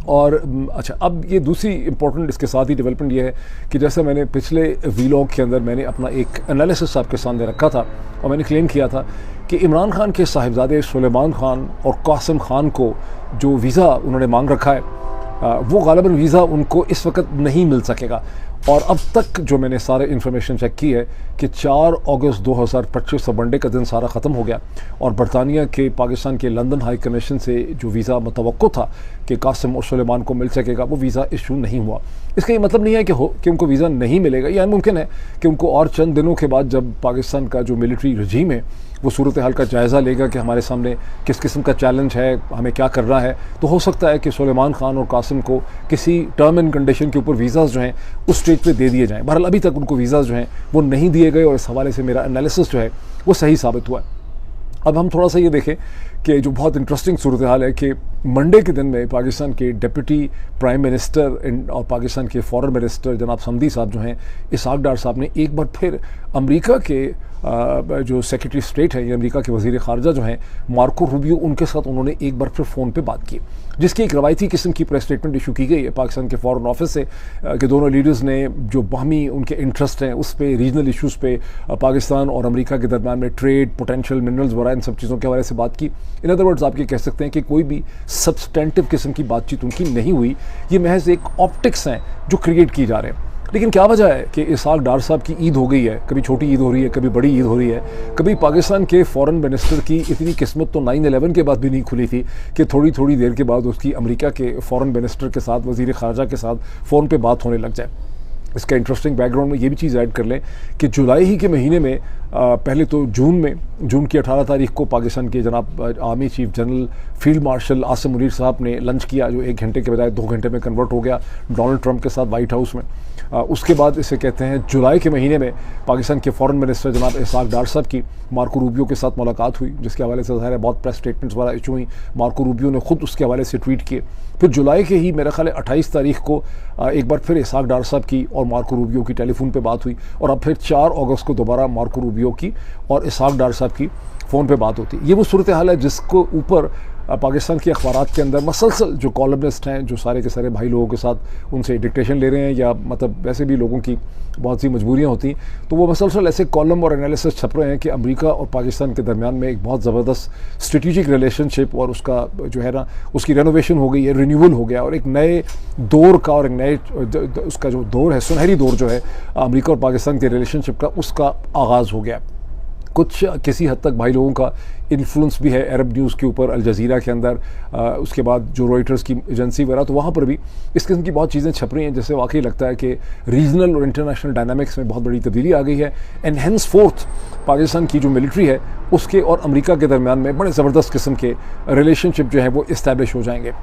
[SPEAKER 2] और अच्छा, अब ये दूसरी इंपॉर्टेंट इसके साथ ही डेवलपमेंट ये है कि जैसे मैंने पिछले वीलॉग के अंदर मैंने अपना एक एनालिसिस आपके सामने रखा था और मैंने क्लेम किया था कि इमरान खान के साहिबजादे सुलेमान खान और कासिम खान को जो वीज़ा उन्होंने मांग रखा है वो ग़ालिबन वीज़ा उनको इस वक्त नहीं मिल सकेगा। और अब तक जो मैंने सारे इन्फॉर्मेशन चेक की है कि 4 अगस्त 2025 वनडे का दिन सारा ख़त्म हो गया और बरतानिया के पाकिस्तान के लंदन हाई कमीशन से जो वीज़ा मुतवक्को था कि कासिम और सुलेमान को मिल सकेगा वो वीज़ा इशू नहीं हुआ। इसका ये मतलब नहीं है कि उनको वीज़ा नहीं मिलेगा, यह मुमकिन है कि उनको और चंद दिनों के बाद जब पाकिस्तान का जो मिलिट्री रजीम है वो सूरत हाल का जायज़ा लेगा कि हमारे सामने किस किस्म का चैलेंज है, हमें क्या करना है, तो हो सकता है कि सुलेमान खान और कासिम को किसी टर्म एंड कंडीशन के ऊपर वीज़ाज़ जो हैं उस स्टेज पे दे दिए जाएं। बहरहाल अभी तक उनको वीज़ाज़ जो हैं वो नहीं दिए गए और इस हवाले से मेरा एनालिसिस जो है वो सही साबित हुआ है। अब हम थोड़ा सा ये देखें कि जो बहुत इंटरेस्टिंग सूरत हाल है कि मंडे के दिन में पाकिस्तान के डिप्टी प्राइम मिनिस्टर और पाकिस्तान के फॉरेन मिनिस्टर जनाब समदी साहब जो हैं, इसहाक डार साहब ने एक बार फिर अमेरिका के जो सेक्रेटरी स्टेट है या अमेरिका के वज़ीर ख़ारजा जो हैं मार्को रूबियो, उनके साथ उन्होंने एक बार फिर फ़ोन पे बात की, जिसकी एक रवायती किस्म की प्रेस स्टेटमेंट इशू की गई है पाकिस्तान के फॉरेन ऑफिस से कि दोनों लीडर्स ने जो बाहमी उनके इंटरेस्ट हैं उस पर, रीजनल इशूज़ पे, पाकिस्तान और अमेरिका के दरमियान में ट्रेड, पोटेंशियल मिनरल्स वगैरह इन सब चीज़ों के हवाले से बात की। इन अदर वर्ड्स आप ये कह सकते हैं कि कोई भी सब्सटेंटिव किस्म की बातचीत उनकी नहीं हुई, ये महज एक ऑप्टिक्स हैं जो क्रिएट की जा रहे हैं। लेकिन क्या वजह है कि इसहाक डार साहब की ईद हो गई है, कभी छोटी ईद हो रही है, कभी बड़ी ईद हो रही है, कभी पाकिस्तान के फॉरेन मिनिस्टर की इतनी किस्मत तो 9/11 के बाद भी नहीं खुली थी कि थोड़ी थोड़ी देर के बाद उसकी अमेरिका के फॉरेन मिनिस्टर के साथ, वज़ीर ख़ारजा के साथ फ़ोन पे बात होने लग जाए। इसका इंटरेस्टिंग बैकग्राउंड में ये भी चीज़ ऐड कर लें कि जुलाई ही के महीने में पहले तो जून की 18 तारीख को पाकिस्तान के जनाब army chief general field marshal Asim Munir साहब ने लंच किया, जो 1 घंटे के बजाय 2 घंटे में कन्वर्ट हो गया डोनाल्ड ट्रंप के साथ वाइट हाउस में। उसके बाद इसे कहते हैं जुलाई के महीने में पाकिस्तान के फॉरेन मिनिस्टर जनाब इसहाक डार साहब की मार्को रूबियो के साथ मुलाकात हुई, जिसके हवाले से ज़ाहिर है बहुत प्रेस स्टेटमेंट्स वाला इशू हुई। मार्को रूबियो ने खुद उसके हवाले से ट्वीट किए। फिर जुलाई के ही मेरा ख्याल है 28 तारीख को एक बार फिर इसहाक डार साहब की और मार्को रूबियो की टेलीफोन पे बात हुई और अब फिर 4 अगस्त को दोबारा मार्को रूबियो की और इसहाक डार साहब की फ़ोन पे बात होती। ये वो सूरत हाल है जिसको ऊपर पाकिस्तान के अखबारात के अंदर मसलसल जो कॉलमनिस्ट हैं, जो सारे के सारे भाई लोगों के साथ उनसे डिक्टेशन ले रहे हैं या मतलब वैसे भी लोगों की बहुत सी मजबूरियां होती, तो वो मसलसल ऐसे कॉलम और एनालिसिस छप रहे हैं कि अमेरिका और पाकिस्तान के दरमियान में एक बहुत ज़बरदस्त स्ट्रेटिजिक रिलेशनशिप और उसका जो है ना उसकी रेनोवेशन हो गई है, रिन्यूअल हो गया और एक नए दौर का और एक नए उसका जो दौर है, सुनहरी दौर जो है अमेरिका और पाकिस्तान के रिलेशनशिप का, उसका आगाज़ हो गया। कुछ किसी हद तक भाई लोगों का इन्फ्लुएंस भी है अरब न्यूज़ के ऊपर, अल जज़ीरा के अंदर, उसके बाद जो रॉयटर्स की एजेंसी वगैरह, तो वहाँ पर भी इस किस्म की बहुत चीज़ें छप रही हैं जिससे वाकई लगता है कि रीजनल और इंटरनेशनल डायनामिक्स में बहुत बड़ी तब्दीली आ गई है। एंड हेंस फोर्थ पाकिस्तान की जो मिलिट्री है उसके और अमेरिका के दरमियान में बड़े ज़बरदस्त किस्म के रिलेशनशिप जो है वो इस्टेब्लिश हो जाएंगे।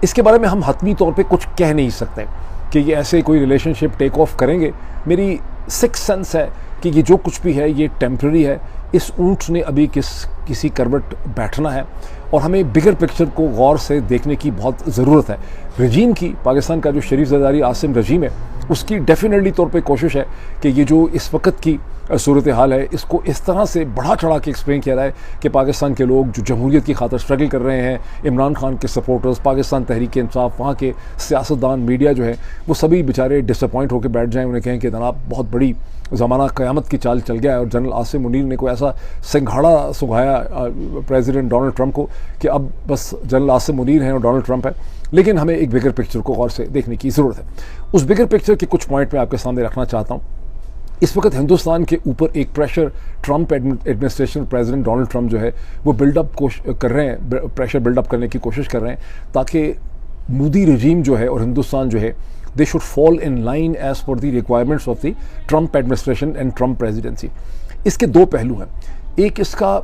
[SPEAKER 2] इसके बारे में हम हतमी तौर पर कुछ कह नहीं सकते कि ये ऐसे कोई रिलेशनशिप टेक ऑफ करेंगे। मेरी सिक्स सेंस है कि ये जो कुछ भी है ये टेम्प्रेरी है। इस ऊँट ने अभी किसी करवट बैठना है और हमें बिगर पिक्चर को गौर से देखने की बहुत ज़रूरत है। रजीम की, पाकिस्तान का जो शरीफ ज़रदारी आसिम रजीम है, उसकी डेफिनेटली तौर पे कोशिश है कि ये जो इस वक्त की सूरत हाल है इसको इस तरह से बढ़ा चढ़ा के एक्सप्लेन किया जाए कि पाकिस्तान के लोग जो जमहूरियत की खातर स्ट्रगल कर रहे हैं, इमरान खान के सपोर्टर्स, पाकिस्तान तहरीक इंसाफ, वहाँ के सियासतदान, मीडिया जो है वो सभी बेचारे डिसअपॉइंट होकर बैठ जाएँ, उन्हें कहें कि जनाब बहुत बड़ी ज़माना क़यामत की चाल चल गया है और जनरल आसिम मुनीर ने कोई ऐसा सिंघाड़ा सुघाया बताया प्रेसिडेंट डोनाल्ड ट्रंप को कि अब बस जनरल आसिम मुनीर हैं और डोनाल्ड ट्रंप है, लेकिन हमें एक बिगर पिक्चर को गौर से देखने की ज़रूरत है। उस बिगर पिक्चर के कुछ पॉइंट मैं आपके सामने रखना चाहता हूँ। इस वक्त हिंदुस्तान के ऊपर एक pressure Trump administration, president Donald Trump जो है वो बिल्डअप कर रहे हैं, प्रेशर बिल्डअप करने की कोशिश कर रहे हैं ताकि मोदी रजीम जो है और हिंदुस्तान जो है they should fall in line as per the requirements of the Trump administration and Trump presidency. इसके दो पहलू हैं, एक इसका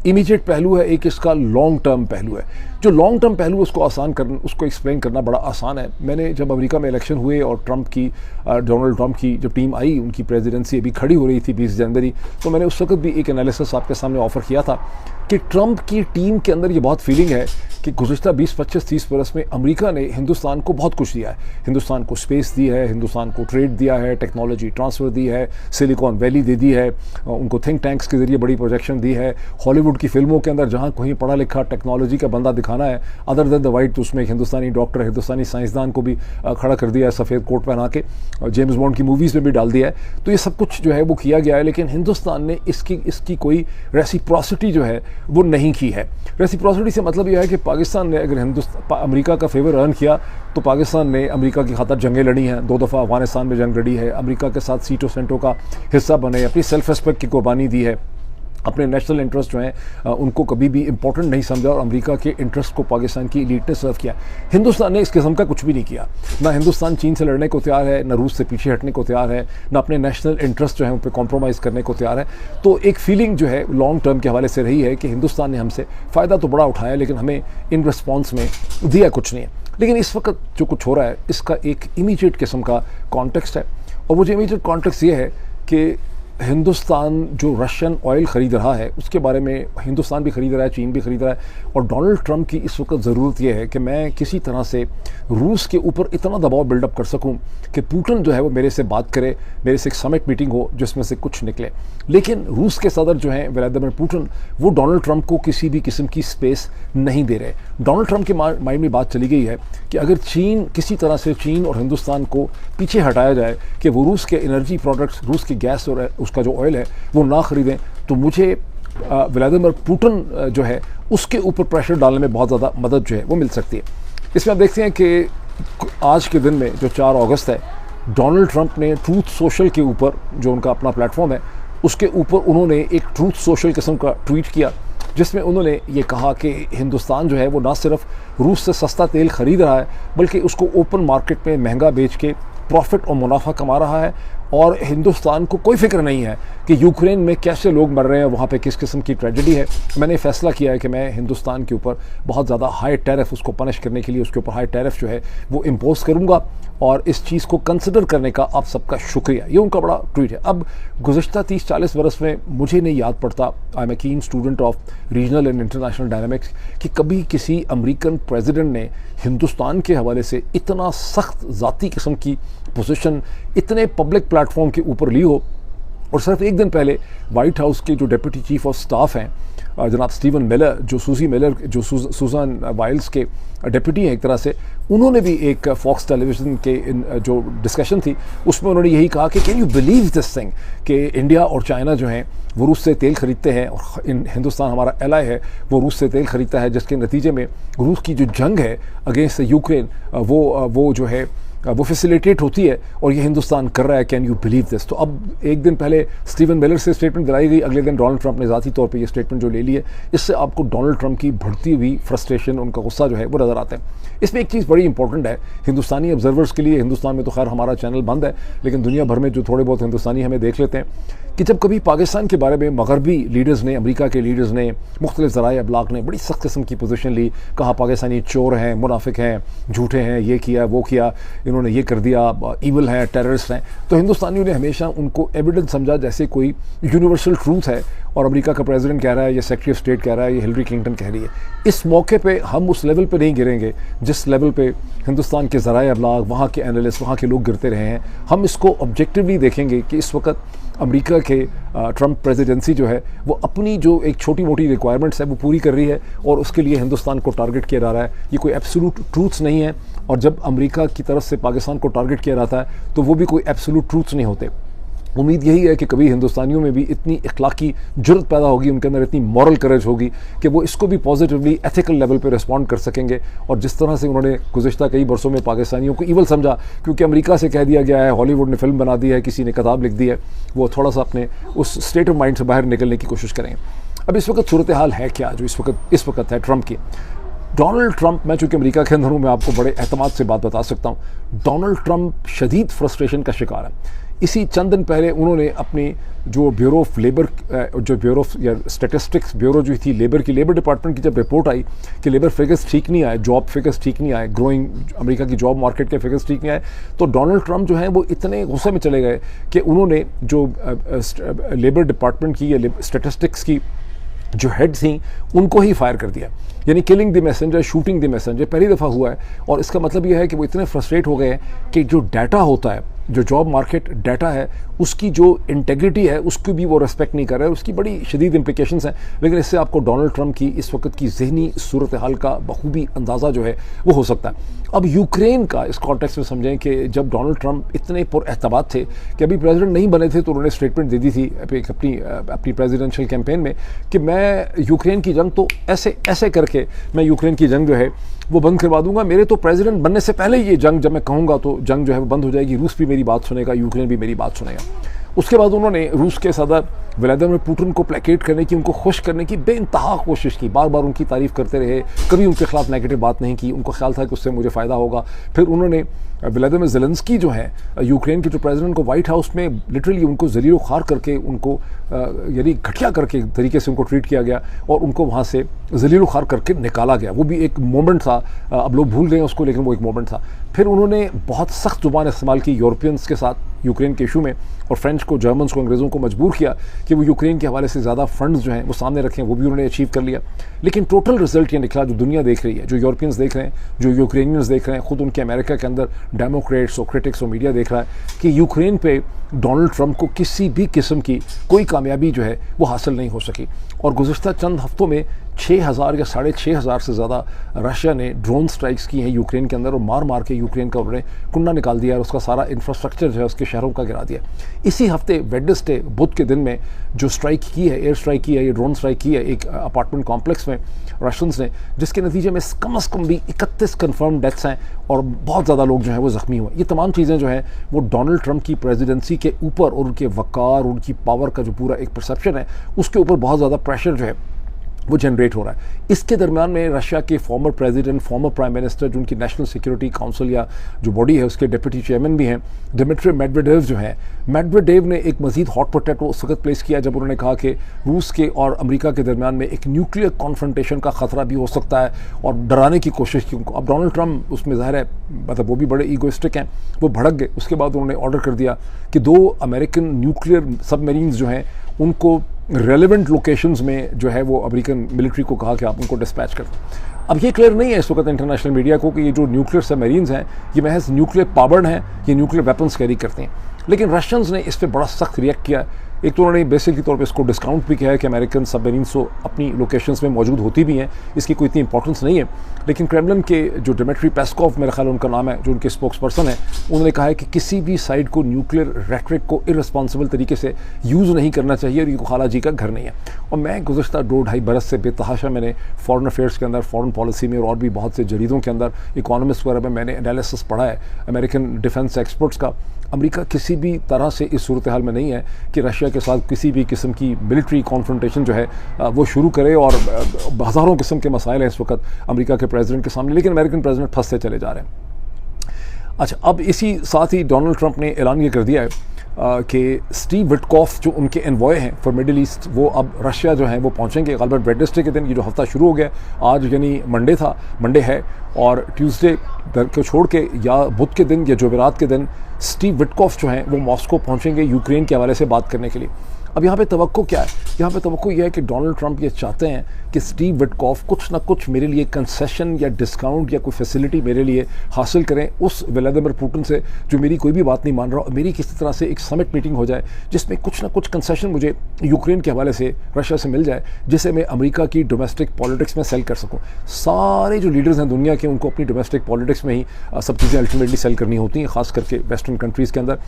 [SPEAKER 2] इमीडिएट पहलू है, एक इसका लॉन्ग टर्म पहलू है। जो लॉन्ग टर्म पहलू उसको एक्सप्लेन करना बड़ा आसान है। मैंने जब अमेरिका में इलेक्शन हुए और डोनाल्ड ट्रंप की जब टीम आई, उनकी प्रेसिडेंसी अभी खड़ी हो रही थी 20 जनवरी, तो मैंने उस वक्त भी एक एनालिसिस आपके सामने ऑफर किया था कि ट्रंप की टीम के अंदर ये बहुत फीलिंग है कि गुज़िश्ता 20, 25, 30 बरस में अमेरिका ने हिंदुस्तान को बहुत कुछ दिया है। हिंदुस्तान को स्पेस दी है, हिंदुस्तान को ट्रेड दिया है, टेक्नोलॉजी ट्रांसफ़र दी है, सिलिकॉन वैली दे दी है, उनको थिंक टैंक्स के ज़रिए बड़ी प्रोजेक्शन दी है। हॉलीवुड की फिल्मों के अंदर जहाँ कहीं पढ़ा लिखा टेक्नोलॉजी का बंदा दिखाना है अदर देन द वाइट, तो उसमें एक हिंदुस्तानी डॉक्टर, हिंदुस्तानी साइंसदान को भी खड़ा कर दिया है सफ़ेद कोट पहना के, जेम्स बॉन्ड की मूवीज़ में भी डाल दिया है। तो ये सब कुछ जो है वो किया गया है, लेकिन हिंदुस्तान ने इसकी कोई रेसिप्रोसिटी जो है वो नहीं की है। रेसिप्रोसिटी से मतलब यह है कि पाकिस्तान ने अगर अमेरिका का फेवर अर्न किया तो पाकिस्तान ने अमेरिका की खातर जंगें लड़ी हैं, 2 दफ़ा अफगानिस्तान में जंग लड़ी है, अमेरिका के साथ सीटों सेंटों का हिस्सा बने, अपनी सेल्फ रिस्पेक्ट की कुर्बानी दी है, अपने नेशनल इंटरेस्ट जो हैं उनको कभी भी इंपॉर्टेंट नहीं समझा और अमेरिका के इंटरेस्ट को पाकिस्तान की एलीट ने सर्व किया। हिंदुस्तान ने इस किस्म का कुछ भी नहीं किया। ना हिंदुस्तान चीन से लड़ने को तैयार है, ना रूस से पीछे हटने को तैयार है, ना अपने नेशनल इंटरेस्ट जो है उन पर कॉम्प्रोमाइज़ करने को तैयार है। तो एक फीलिंग जो है लॉन्ग टर्म के हवाले से रही है कि हिंदुस्तान ने हमसे फ़ायदा तो बड़ा उठाया, लेकिन हमें इन रिस्पॉन्स में दिया कुछ नहीं है। लेकिन इस वक्त जो कुछ हो रहा है इसका एक इमीडिएट किस्म का कॉन्टेक्स्ट है, और वो जो इमीडिएट कॉन्टेक्स्ट ये है कि हिंदुस्तान जो रशियन ऑयल ख़रीद रहा है उसके बारे में हिंदुस्तान भी ख़रीद रहा है, चीन भी ख़रीद रहा है, और डोनाल्ड ट्रंप की इस वक्त ज़रूरत यह है कि मैं किसी तरह से रूस के ऊपर इतना दबाव बिल्डअप कर सकूं कि पुतिन जो है वो मेरे से बात करे, मेरे से एक समिट मीटिंग हो जिसमें से कुछ निकले। लेकिन रूस के सदर जो हैं व्लादिमीर पुतिन, वो डोनाल्ड ट्रंप को किसी भी किस्म की स्पेस नहीं दे रहे। डोनाल्ड ट्रंप के माइंड में बात चली गई है कि अगर चीन किसी तरह से चीन और हिंदुस्तान को पीछे हटाया जाए कि वो रूस के एनर्जी प्रोडक्ट्स, रूस की गैस और उसका जो ऑयल है वो ना ख़रीदें, तो मुझे व्लादिमीर पुतिन जो है उसके ऊपर प्रेशर डालने में बहुत ज़्यादा मदद जो है वो मिल सकती है। इसमें आप देखते हैं कि आज के दिन में जो 4 अगस्त है, डोनाल्ड ट्रंप ने ट्रूथ सोशल के ऊपर, जो उनका अपना प्लेटफॉर्म है, उसके ऊपर उन्होंने एक ट्रूथ सोशल किस्म का ट्वीट किया जिसमें उन्होंने ये कहा कि हिंदुस्तान जो है वो ना सिर्फ रूस से सस्ता तेल ख़रीद रहा है बल्कि उसको ओपन मार्केट में महंगा बेच के प्रॉफिट और मुनाफा कमा रहा है, और हिंदुस्तान को कोई फिक्र नहीं है कि यूक्रेन में कैसे लोग मर रहे हैं, वहाँ पे किस किस्म की ट्रेजेडी है। मैंने फैसला किया है कि मैं हिंदुस्तान के ऊपर बहुत ज़्यादा हाई टैरिफ, उसको पनिश करने के लिए उसके ऊपर हाई टैरिफ जो है वो इम्पोज करूँगा, और इस चीज़ को कंसिडर करने का आप सबका शुक्रिया। ये उनका बड़ा ट्वीट है। अब गुज़श्ता 30-40 बरस में मुझे नहीं याद पड़ता, आई एम ए कीन student of regional and international dynamics, कि कभी किसी अमेरिकन प्रेसिडेंट ने हिंदुस्तान के हवाले से इतना सख्त ज़ाती किस्म की पोजीशन इतने पब्लिक प्लेटफॉर्म के ऊपर ली हो। और सिर्फ एक दिन पहले वाइट हाउस के जो डिप्टी चीफ ऑफ स्टाफ हैं जनाब स्टीवन मिलर, जो सूज़न वाइल्स के डिप्टी हैं एक तरह से, उन्होंने भी एक फॉक्स टेलीविज़न के जो डिस्कशन थी उसमें उन्होंने यही कहा कि can you believe this thing कि इंडिया और चाइना जो हैं वो रूस से तेल ख़रीदते हैं, और हिंदुस्तान हमारा एलाय है वो रूस से तेल ख़रीदता है, जिसके नतीजे में रूस की जो जंग है अगेंस्ट यूक्रेन वो जो है वो फैसिलिटेट होती है, और ये हिंदुस्तान कर रहा है। Can you believe this? तो अब एक दिन पहले स्टीवन मिलर से स्टेटमेंट दिलाई गई, अगले दिन डोनाल्ड ट्रंप ने ज़ाती तौर पे ये स्टेटमेंट जो ले ली है, इससे आपको डोनाल्ड ट्रंप की बढ़ती हुई फ्रस्ट्रेशन, उनका गुस्सा जो है वो नज़र आता है। इसमें एक चीज़ बड़ी इंपॉर्टेंट है हिंदुस्तानी ऑब्जर्वर्स के लिए, हिंदुस्तान में तो खैर हमारा चैनल बंद है, लेकिन दुनिया भर में जो थोड़े बहुत हिंदुस्तानी हमें देख लेते हैं, कि जब कभी पाकिस्तान के बारे में मगरबी लीडर्स ने, अमेरिका के लीडर्स ने, मुख्तलिफ ज़राए अबलाग ने बड़ी सख्त किस्म की पोजीशन ली, कहा पाकिस्तानी चोर हैं, मुनाफिक हैं, झूठे हैं, ये किया वो किया, इन्होंने ये कर दिया, ईवल हैं, टेररिस्ट हैं, तो हिंदुस्तानियों ने हमेशा उनको एविडेंस समझा जैसे कोई यूनिवर्सल ट्रूथ है, और अमेरिका का प्रेसिडेंट कह रहा है, ये सेक्रेटरी ऑफ स्टेट कह रहा है, ये हिलरी क्लिंटन कह रही है। इस मौके पे हम उस लेवल पे नहीं गिरेंगे जिस लेवल पे हिंदुस्तान के ज़राए अबलाग, वहाँ के एनालिस्ट, वहाँ के लोग गिरते रहे हैं। हम इसको ऑब्जेक्टिवली देखेंगे कि इस वक्त अमेरिका के ट्रंप प्रेसिडेंसी जो है वो अपनी जो एक छोटी मोटी रिक्वायरमेंट्स है वो पूरी कर रही है, और उसके लिए हिंदुस्तान को टारगेट किया जा रहा है। ये कोई एब्सोल्यूट ट्रूथ्स नहीं है, और जब अमेरिका की तरफ से पाकिस्तान को टारगेट किया जाता है तो वो भी कोई एब्सोल्यूट ट्रूथ्स नहीं होते। उम्मीद यही है कि कभी हिंदुस्तानियों में भी इतनी इखलाकी जुर्रत पैदा होगी, उनके अंदर इतनी मॉरल करेज होगी कि वो इसको भी पॉजिटिवली एथिकल लेवल पे रिस्पॉन्ड कर सकेंगे। और जिस तरह से उन्होंने गुज़िश्ता कई बरसों में पाकिस्तानियों को ईवल समझा क्योंकि अमेरिका से कह दिया गया है, हॉलीवुड ने फिल्म बना दी है, किसी ने किताब लिख दी है, वो थोड़ा सा अपने उस स्टेट ऑफ माइंड से बाहर निकलने की कोशिश करेंगे। अब इस वक्त सूरत हाल है क्या जो इस वक्त है ट्रंप की। डोनाल्ड ट्रंप, मैं चूँकि अमेरिका के अंदर हूँ, मैं आपको बड़े एतमाद से बात बता सकता हूँ। डोनाल्ड ट्रंप शदीद फ्रस्ट्रेशन का शिकार है। इसी चंद दिन पहले उन्होंने अपनी जो ब्यूरो ऑफ लेबर, जो ब्यूरो ऑफ या स्टेटिस्टिक्स ब्यूरो जो थी लेबर की, लेबर डिपार्टमेंट की जब रिपोर्ट आई कि लेबर फिगर्स ठीक नहीं आए, जॉब फिगर्स ठीक नहीं आए, ग्रोइंग अमेरिका की जॉब मार्केट के फिगर्स ठीक नहीं आए, तो डोनाल्ड ट्रंप जो है वो इतने गुस्से में चले गए कि उन्होंने जो लेबर डिपार्टमेंट की या स्टेटिस्टिक्स की जो हेड थी उनको ही फायर कर दिया। यानी killing the messenger, shooting the messenger पहली दफ़ा हुआ है। और इसका मतलब यह है कि वो इतने फ्रस्ट्रेट हो गए हैं कि जो डाटा होता है, जो जॉब मार्केट डाटा है, उसकी जो इंटेग्रिटी है उसकी भी वो रेस्पेक्ट नहीं कर रहे हैं। उसकी बड़ी शदीद इम्प्लिकेशंस हैं। लेकिन इससे आपको डोनाल्ड ट्रंप की इस वक्त की जहनी सूरत हाल का बखूबी अंदाज़ा जो है वो हो सकता है। अब यूक्रेन का इस कॉन्टेक्स्ट में समझें कि जब डोनाल्ड ट्रंप इतने पुरएतमाद थे कि अभी प्रेसिडेंट नहीं बने थे तो उन्होंने स्टेटमेंट दे दी थी अपनी प्रेसिडेंशियल कैंपेन में कि मैं यूक्रेन की जंग तो ऐसे करके मैं यूक्रेन की जंग जो है वो बंद करवा दूंगा। मेरे तो प्रेसिडेंट बनने से पहले ही ये जंग, जब मैं कहूँगा तो जंग जो है वो बंद हो जाएगी। रूस भी मेरी बात सुनेगा, यूक्रेन भी मेरी बात सुनेगा। उसके बाद उन्होंने रूस के सदर व्लादिमीर पुतिन को प्लेकेट करने की, उनको खुश करने की बेइंतहा कोशिश की। बार बार उनकी तारीफ़ करते रहे, कभी उनके खिलाफ नेगेटिव बात नहीं की। उनको ख्याल था कि उससे मुझे फ़ायदा होगा। फिर उन्होंने व्लादिमीर ज़ेलेंस्की जो है यूक्रेन के जो प्रेसिडेंट को वाइट हाउस में लिटरली उनको ज़लील ख़ार करके, उनको यानी घटिया करके तरीके से उनको ट्रीट किया गया और उनको वहाँ से ज़लील ख़ार करके निकाला गया। वो भी एक मोमेंट था, अब लोग भूल गए उसको, लेकिन वो एक मोमेंट था। फिर उन्होंने बहुत सख्त ज़ुबान इस्तेमाल की यूरोपियंस के साथ यूक्रेन के इशू में, और फ्रेंच को, जर्मन्स को, अंग्रेज़ों को मजबूर किया कि वो यूक्रेन के हवाले से ज़्यादा फंड्स जो हैं वो सामने रखें। वो भी उन्होंने अचीव कर लिया। लेकिन टोटल रिजल्ट ये निकला, जो दुनिया देख रही है, जो यूरोपियंस देख रहे हैं, जो यूक्रेनियंस देख रहे हैं, खुद उनके अमेरिका के अंदर डेमोक्रेट्स और क्रिटिक्स और मीडिया देख रहा है कि यूक्रेन पे डोनाल्ड ट्रंप को किसी भी किस्म की कोई कामयाबी जो है वो हासिल नहीं हो सकी। और गुज़िश्ता चंद हफ्तों में 6,000 या 6,500 से ज़्यादा रशिया ने ड्रोन स्ट्राइक्स की हैं यूक्रेन के अंदर, और मार मार के यूक्रेन का उन्होंने कुंडा निकाल दिया और उसका सारा इंफ्रास्ट्रक्चर जो है उसके शहरों का गिरा दिया। इसी हफ्ते वेडनेसडे, बुध के दिन में जो स्ट्राइक की है, एयर स्ट्राइक की है, ये ड्रोन स्ट्राइक की है एक अपार्टमेंट कॉम्प्लेक्स में रशियंस ने, जिसके नतीजे में कम से कम भी 31 कन्फर्म डेथ्स हैं और बहुत ज़्यादा लोग जो हैं वो ज़ख्मी हुए। ये तमाम चीज़ें जो हैं वो डोनाल्ड ट्रंप की प्रेसिडेंसी के ऊपर और उनके वक़ार, उनकी पावर का जो पूरा एक परसेप्शन है उसके ऊपर बहुत ज़्यादा प्रेशर जो है वो जनरेट हो रहा है। इसके दरमियान में रशिया के former president, former prime minister, जो उनकी नेशनल सिक्योरिटी काउंसिल या जो बॉडी है उसके डिप्टी चेयरमैन भी हैं, दिमित्री मेडवेडेव जो है, मेडवेडेव ने एक मजीद हॉट पोटैटो उस वक्त प्लेस किया जब उन्होंने कहा कि रूस के और अमेरिका के दरमियान में एक न्यूक्लियर कॉन्फ्रंटेशन का ख़तरा भी हो सकता है और डराने की कोशिश की उनको। अब डोनाल्ड ट्रंप उसमें ज़ाहिर है, मतलब वो भी बड़े ईगोइस्टिक हैं, वो भड़क गए। उसके बाद उन्होंने ऑर्डर कर दिया कि 2 अमेरिकन न्यूक्लियर सबमरीन्स जो हैं उनको रेलेवेंट लोकेशंस में जो है वो अमेरिकन मिलिट्री को कहा कि आप उनको डिस्पैच कर। अब ये क्लियर नहीं है इस वक्त इंटरनेशनल मीडिया को कि ये जो न्यूक्लियर सबमरीन्स हैं ये महज न्यूक्लियर पावर्ड हैं, ये न्यूक्लियर वेपन्स कैरी करते हैं। लेकिन रशियंस ने इस पर बड़ा सख्त रिएक्ट किया। एक तो उन्होंने बेसिक के तौर पे इसको डिस्काउंट भी किया है कि अमेरिकन सबमरीन्स तो अपनी लोकेशंस में मौजूद होती भी हैं, इसकी कोई इतनी इंपॉर्टेंस नहीं है। लेकिन क्रेमलिन के जो डिमिट्री पेस्कोव, मेरा ख्याल उनका नाम है, जो उनके स्पोक्स पर्सन है, उन्होंने कहा है कि किसी भी साइड को न्यूक्लियर रेटरिक को इररिस्पॉन्सिबल तरीके से यूज़ नहीं करना चाहिए और ये खाला जी का घर नहीं है। और मैं गुज़श्ता 2-2.5 बरस से बेतहाशा मैंने फॉरेन अफेयर्स के अंदर, फॉरेन पॉलिसी में और भी बहुत से जरीदों के अंदर, इकोनॉमिस्ट वगैरह में मैंने एनालिसिस पढ़ा है अमेरिकन डिफेंस एक्सपर्ट्स का। अमेरिका किसी भी तरह से इस सूरत हाल में नहीं है कि रशिया के साथ किसी भी किस्म की मिलिट्री कॉन्फ्रंटेशन जो है वो शुरू करे, और हज़ारों किस्म के मसाइल हैं इस वक्त अमेरिका के प्रेसिडेंट के सामने, लेकिन अमेरिकन प्रेसिडेंट फंसते चले जा रहे हैं। अच्छा, अब इसी साथ ही डोनाल्ड ट्रंप ने ऐलान ये कर दिया है कि स्टीव विटकॉफ जो उनके एनवॉय हैं फॉर मिडिल ईस्ट, वो अब रशिया जो हैं वो पहुंचेंगे ग़ालिबन वेडनेसडे के दिन। ये जो हफ्ता शुरू हो गया, आज यानी मंडे है, और ट्यूसडे को छोड़ के या बुध के दिन या जुमेरात के दिन स्टीव विटकॉफ जो हैं वो मॉस्को पहुंचेंगे यूक्रेन के हवाले से बात करने के लिए। अब यहाँ पे तवक्को क्या है? यहाँ पे तवक्को यह है कि डोनाल्ड ट्रंप ये चाहते हैं कि स्टीव विटकॉफ कुछ ना कुछ मेरे लिए कंसेशन या डिस्काउंट या कोई फैसिलिटी मेरे लिए हासिल करें उस व्लादिमीर पुतिन से जो मेरी कोई भी बात नहीं मान रहा, और मेरी किसी तरह से एक समिट मीटिंग हो जाए जिसमें कुछ ना कुछ कंसेशन मुझे यूक्रेन के हवाले से रशिया से मिल जाए, जिसे मैं अमेरिका की डोमेस्टिक पॉलिटिक्स में सेल कर सकूँ। सारे जो लीडर्स हैं दुनिया के, उनको अपनी डोमेस्टिक पॉलिटिक्स में ही सब चीज़ें अल्टीमेटली सेल करनी होती हैं, ख़ास करके वेस्टर्न कंट्रीज़ के अंदर।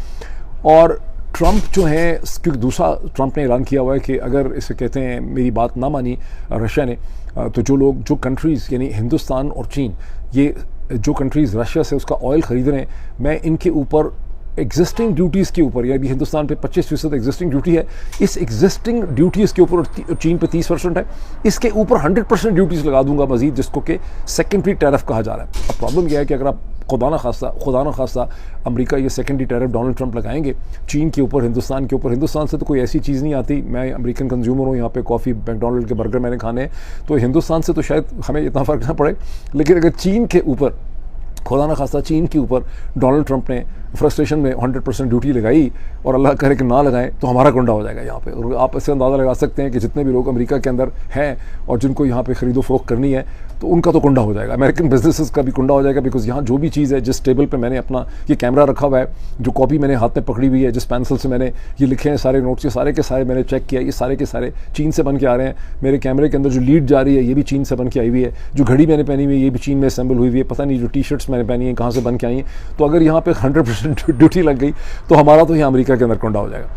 [SPEAKER 2] और ट्रंप जो है, क्योंकि दूसरा ट्रंप ने ऐलान किया हुआ है कि अगर इसे कहते हैं मेरी बात ना मानी रशिया ने, तो जो कंट्रीज़ यानी हिंदुस्तान और चीन, ये जो कंट्रीज़ रशिया से उसका ऑयल ख़रीद रहे हैं, मैं इनके ऊपर एग्जिस्टिंग ड्यूटीज़ के ऊपर, यानी हिंदुस्तान पे 25% एग्जिस्टिंग ड्यूटी है, इस एग्जिस्टिंग ड्यूटीज़ के ऊपर चीन पे 30% है, इसके ऊपर 100% ड्यूटीज़ लगा दूंगा मजीद, जिसको कि सेकेंडरी टैरिफ कहा जा रहा है। अब प्रॉब्लम यह है कि अगर आप खुदा न खास्ता अमेरिका ये सेकेंडरी टैरिफ डोनाल्ड ट्रंप लगाएंगे चीन के ऊपर, हिंदुस्तान के ऊपर, हिंदुस्तान से तो कोई ऐसी चीज़ नहीं आती, मैं अमेरिकन कंज्यूमर हूँ, यहाँ पे कॉफ़ी, मैकडॉनल्ड के बर्गर मैंने खाने हैं, तो हिंदुस्तान से तो शायद हमें इतना फ़र्क ना पड़े, लेकिन अगर चीन के ऊपर, खुदा न खास्ता चीन के ऊपर डोनाल्ड ट्रंप ने फ्रस्ट्रेशन में 100% ड्यूटी लगाई और अल्लाह करे कि ना लगाएं, तो हमारा कुंडा हो जाएगा यहाँ पे। और आप इससे अंदाज़ा लगा सकते हैं कि जितने भी लोग अमेरिका के अंदर हैं और जिनको यहाँ पे ख़रीदो फरोख्त करनी है, तो उनका तो कुंडा हो जाएगा, अमेरिकन बिजनेसेस का भी कुंडा हो जाएगा, बिकॉज यहाँ जो भी चीज़ है, जिस टेबल पे मैंने अपना ये कैमरा रखा हुआ है, जो कॉपी मैंने हाथ में पकड़ी हुई है, जिस पेंसिल से मैंने ये लिखे हैं सारे नोट्स, ये सारे के सारे मैंने चेक किया, ये सारे के सारे चीन से बन के आ रहे हैं। मेरे कैमरे के अंदर जो लीड जा रही है, ये भी चीन से बन के आई हुई है, जो घड़ी मैंने पहनी हुई है, ये भी चीन में असेंबल हुई हुई है, पता नहीं जो टी-शर्ट्स मैंने पहनी है कहाँ से बन के आई हैं। तो अगर यहाँ पे 100% ड्यूटी लग गई, तो हमारा तो यहाँ अमेरिका के अंदर कुंडा हो जाएगा।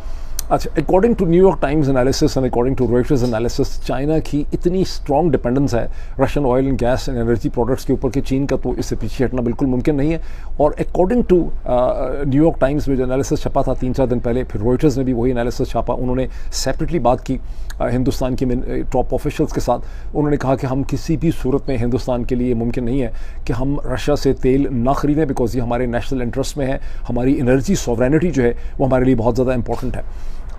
[SPEAKER 2] अच्छा, according to New York Times analysis and according to Reuters analysis, China की इतनी स्ट्रॉन्ग डिपेंडेंस है Russian oil and gas and energy products के ऊपर कि चीन का तो इससे पीछे हटना बिल्कुल मुमकिन नहीं है। और अकॉर्डिंग टू न्यूयॉर्क टाइम्स में जो एनालिसिस छपा था 3-4 दिन पहले, फिर रॉयटर्स ने भी वही एनालिसिस छापा, उन्होंने सेपरेटली बात की हिंदुस्तान के टॉप ऑफिशियल्स के साथ। उन्होंने कहा कि हम किसी भी सूरत में हिंदुस्तान के लिए मुमकिन नहीं है कि हम रशिया से तेल ना ख़रीदें, बिकॉज ये हमारे नेशनल इंटरेस्ट में है, हमारी एनर्जी सॉवरेनिटी जो है वो हमारे लिए बहुत ज़्यादा इंपॉर्टेंट है।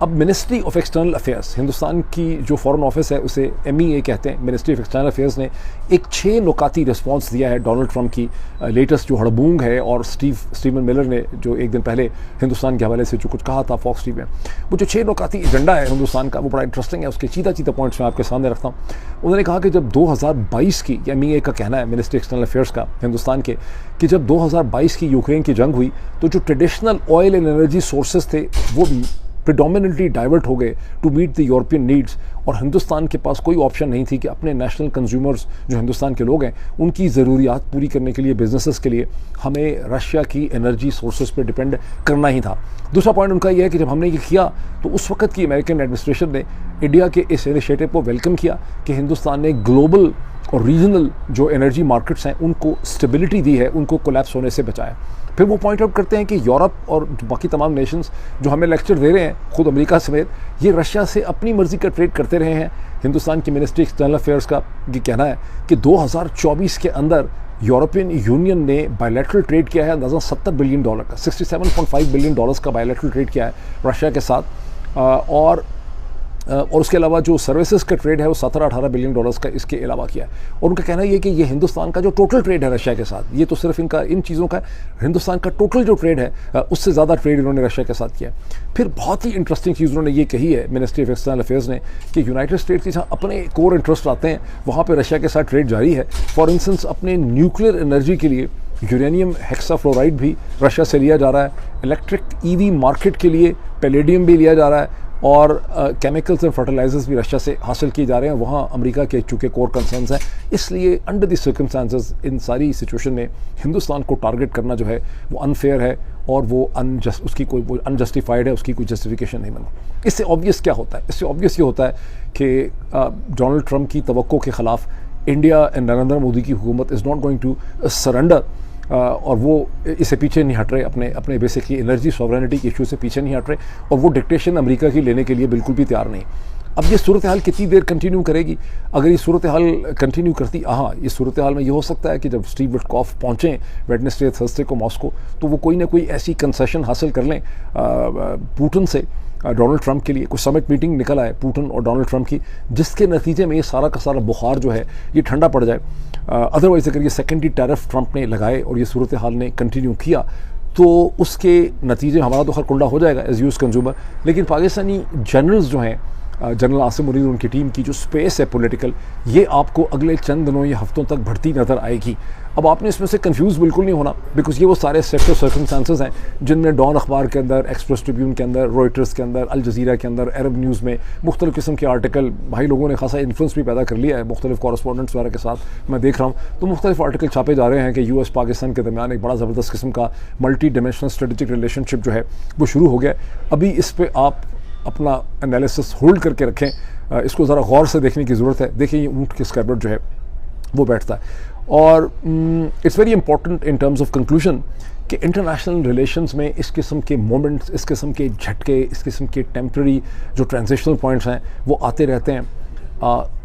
[SPEAKER 2] अब ministry of external affairs, Hindustan की जो फॉरेन ऑफिस है उसे MEA कहते हैं, मिनिस्ट्री ऑफ एक्सटर्नल अफेयर्स ने एक 6 नुकाती रिस्पांस दिया है डोनाल्ड ट्रंप की लेटेस्ट जो हड़बूंग है, और स्टीवन मिलर ने जो एक दिन पहले हिंदुस्तान के हवाले से जो कुछ कहा था फॉक्स टीवी में, वो जो 6 नुकाती एजेंडा है हिंदुस्तान का, वो बड़ा इंटरेस्टिंग है। उसके चीता पॉइंट्स मैं आपके सामने रखता हूँ। उन्होंने कहा कि जब 2022 की, MEA का कहना है मिनिस्ट्री एक्सटर्नल अफेयर्स का हिंदुस्तान के, कि जब 2022 की यूक्रेन की जंग हुई, तो जो traditional oil and energy sources थे वो प्रिडोमिनेंटली डाइवर्ट हो गए to meet the European needs, और हिंदुस्तान के पास कोई ऑप्शन नहीं थी कि अपने नेशनल कंज्यूमर्स जो हिंदुस्तान के लोग हैं उनकी ज़रूरियात पूरी करने के लिए, बिजनेसेस के लिए हमें रशिया की एनर्जी सोर्सेज पे डिपेंड करना ही था। दूसरा पॉइंट उनका यह है कि जब हमने ये किया तो उस वक्त की अमेरिकन एडमिनिस्ट्रेशन ने इंडिया के इस इनिशिएटिव को वेलकम किया कि हिंदुस्तान ने ग्लोबल और रीजनल जो एनर्जी मार्केट्स हैं उनको स्टेबिलिटी दी है, उनको कोलैप्स होने से बचाया। फिर वो पॉइंट आउट करते हैं कि यूरोप और बाकी तमाम नेशंस जो हमें लेक्चर दे रहे हैं, खुद अमेरिका समेत, ये रशिया से अपनी मर्ज़ी का ट्रेड करते रहे हैं। हिंदुस्तान की मिनिस्ट्री एक्सटर्नल अफेयर्स का ये कहना है कि 2024 के अंदर यूरोपियन यूनियन ने बायलैटरल ट्रेड किया है अंदाज़ा $70 बिलियन का, $67.5 बिलियन का बायलैटरल ट्रेड किया है रशिया के साथ। और उसके अलावा जो सर्विसेज का ट्रेड है वो 17-18 बिलियन डॉलर्स का इसके अलावा किया है। और उनका कहना ये है कि ये हिंदुस्तान का जो टोटल ट्रेड है रशिया के साथ, ये तो सिर्फ इन चीज़ों का, हिंदुस्तान का टोटल जो ट्रेड है उससे ज़्यादा ट्रेड इन्होंने रशिया के साथ किया। फिर बहुत ही इंटरेस्टिंग चीज़ उन्होंने ये कही है मिनिस्ट्री ऑफ एक्सटर्नल अफेयर्स ने कि यूनाइटेड स्टेट्स के जहाँ अपने कोर इंटरेस्ट आते हैं वहाँ पर रशिया के साथ ट्रेड जारी है। फॉर इंस्टेंस अपने न्यूक्लियर एनर्जी के लिए यूरेनियम हेक्साफ्लोराइड भी रशिया से लिया जा रहा है, इलेक्ट्रिक EV मार्केट के लिए पैलेडियम भी लिया जा रहा है, और केमिकल्स एंड फर्टिलाइजर्स भी रशिया से हासिल किए जा रहे हैं। वहाँ अमेरिका के चूँकि कोर कंसर्न्स हैं, इसलिए अंडर द सर्कमस्टांसेस इन सारी सिचुएशन में हिंदुस्तान को टारगेट करना जो है वो अनफेयर है, और वो उसकी कोई अनजस्टिफाइड है, उसकी कोई जस्टिफिकेशन नहीं बनती। इससे ऑब्वियस क्या होता है? इससे ऑब्वियस ये होता है कि डोनाल्ड ट्रंप की तवक्को के ख़िलाफ़ इंडिया एंड नरेंद्र मोदी की हुकूमत is not going to surrender, और वो इससे पीछे नहीं हट रहे, अपने बेसिकली एनर्जी सॉवरेनिटी के इशू से पीछे नहीं हट रहे, और वो डिक्टेशन अमेरिका की लेने के लिए बिल्कुल भी तैयार नहीं। अब ये सूरत हाल कितनी देर कंटिन्यू करेगी? अगर ये सूरत हाल कंटिन्यू करती, हाँ, इस सूरत हाल में ये हो सकता है कि जब स्टीव विटकॉफ पहुँचें वेडनेसडे थर्सडे को मॉस्को, तो वो कोई ना कोई ऐसी कंसेशन हासिल कर लें पुतिन से, डोनाल्ड ट्रंप के लिए कुछ समिट मीटिंग निकल आए पुतिन और डोनाल्ड ट्रंप की, जिसके नतीजे में ये सारा का सारा बुखार जो है ये ठंडा पड़ जाए। अदरवाइज़ अगर ये सेकेंडरी टैरिफ ट्रंप ने लगाए और ये सूरत हाल ने कंटिन्यू किया, तो उसके नतीजे हमारा तो हर कुंडा हो जाएगा एज यूज कंज्यूमर। लेकिन पाकिस्तानी जनरल्स जो हैं जनरल आसिम मुनीर उनकी टीम की जो स्पेस है पॉलिटिकल, ये आपको अगले चंद दिनों या हफ्तों तक बढ़ती नज़र आएगी। अब आपने इसमें से कंफ्यूज बिल्कुल नहीं होना, बिकॉज ये वो सारे सेट ऑफ सर्कमस्टांसेस हैं जिनमें डॉन अखबार के अंदर, एक्सप्रेस ट्रिब्यून के अंदर, रॉयटर्स के अंदर, अल जज़ीरा के अंदर, अरब न्यूज़ में मुख्तलिफ़ किस्म के आर्टिकल, भाई लोगों ने खासा इन्फ्लुएंस भी पैदा कर लिया है मुख्तलिफ कॉरस्पॉन्डेंट्स वगैरह के साथ। मैं देख रहा हूँ तो मुख्तलिफ आर्टिकल छापे जा रहे हैं कि US पाकिस्तान के दरमियान एक बड़ा ज़बरदस्त किस्म का मल्टी डिमेंशनल स्ट्रेटेजिक रिलेशनशिप जो है वो शुरू हो गया। अभी इस पर आप अपना एनालिसिस होल्ड करके रखें, इसको ज़रा गौर से देखने की ज़रूरत है। देखिए ये ऊँट के स्कैबर्ड जो है वो बैठता है, और it's very important in terms of conclusion कि इंटरनेशनल रिलेशंस में इस किस्म के मोमेंट्स, इस किस्म के झटके, इस किस्म के टेम्प्रेरी जो ट्रांजिशनल पॉइंट्स हैं वो आते रहते हैं।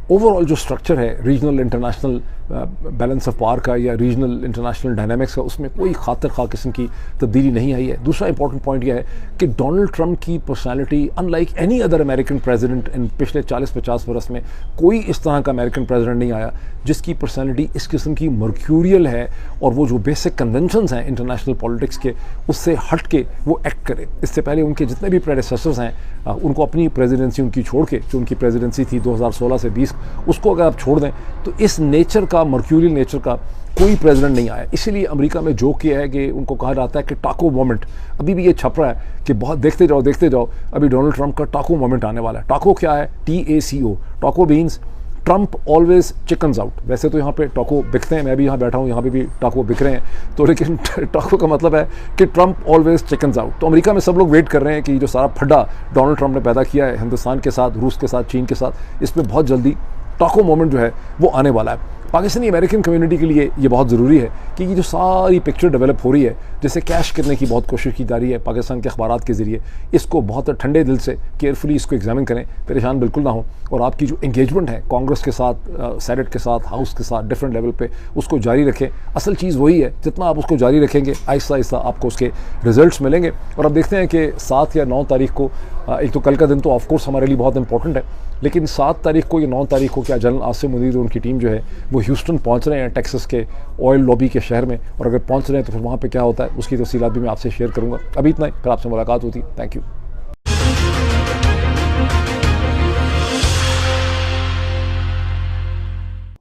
[SPEAKER 2] ओवरऑल जो स्ट्रक्चर है regional international balance of power का या रीजनल इंटरनेशनल डायनामिक्स का, उसमें कोई खातिर खा किस्म की तब्दीली नहीं आई है। दूसरा इंपॉर्टेंट पॉइंट यह है कि डोनाल्ड ट्रंप की personality unlike any other American president इन पिछले 40-50 बरस में कोई इस तरह का अमेरिकन प्रेसिडेंट नहीं आया जिसकी पर्सनालिटी इस किस्म की मर्क्यूरियल है और वो जो बेसिक कन्वेंशंस हैं इंटरनेशनल पॉलिटिक्स के उससे हट के वो एक्ट करे। इससे पहले उनके जितने भी प्रेडेसेसर्स हैं उनको अपनी प्रेसिडेंसी उनकी छोड़ के, जो उनकी प्रेसिडेंसी थी 2016 से 20, उसको अगर आप छोड़ दें तो इस नेचर का, मर्क्यूरियल नेचर का कोई प्रेसिडेंट नहीं आया। इसीलिए अमेरिका में जो किया है कि उनको कहा जाता है कि टाको मोमेंट, अभी भी ये छप रहा है कि बहुत देखते जाओ, अभी डोनाल्ड ट्रंप का टाको मोमेंट आने वाला है। टाको क्या है? TACO। टाको means Trump always chickens out. वैसे तो यहाँ पे टाको बिकते हैं, मैं भी यहाँ बैठा हूँ, यहाँ पे भी टाको बिक रहे हैं, तो लेकिन टाको का मतलब है कि ट्रंप ऑलवेज चिकन्स आउट। तो अमेरिका में सब लोग वेट कर रहे हैं कि जो सारा फड्डा डोनाल्ड ट्रंप ने पैदा किया है हिंदुस्तान के साथ, रूस के साथ, चीन के साथ, इसमें बहुत जल्दी टाको मोमेंट जो है वो आने वाला है। पाकिस्तानी अमेरिकन कम्युनिटी के लिए ये बहुत ज़रूरी है कि ये जो सारी पिक्चर डेवलप हो रही है, जिसे कैश करने की बहुत कोशिश की जा रही है पाकिस्तान के अखबारात के ज़रिए, इसको बहुत ठंडे दिल से केयरफुली इसको एग्जामिन करें, परेशान बिल्कुल ना हो, और आपकी जो इंगेजमेंट है कांग्रेस के साथ, सेनेट के साथ, हाउस के साथ, डिफरेंट लेवल पे उसको जारी रखें। असल चीज़ वही है, जितना आप उसको जारी रखेंगे आहिस्ता आहिस्ता आपको उसके रिजल्ट्स मिलेंगे। और अब देखते हैं कि 7 या 9 तारीख को, एक तो कल का दिन तो ऑफकोर्स हमारे लिए बहुत इंपॉर्टेंट है, लेकिन 7 तारीख को या 9 तारीख को क्या जनरल आसिम मुनीर और उनकी टीम जो है वो ह्यूस्टन पहुंच रहे हैं, टेक्सास के ऑयल लॉबी के शहर में, और अगर पहुंच रहे हैं तो फिर वहाँ पे क्या होता है उसकी तफसीलात भी मैं आपसे शेयर करूँगा। अभी इतना ही, फिर आपसे मुलाकात होती। Thank you.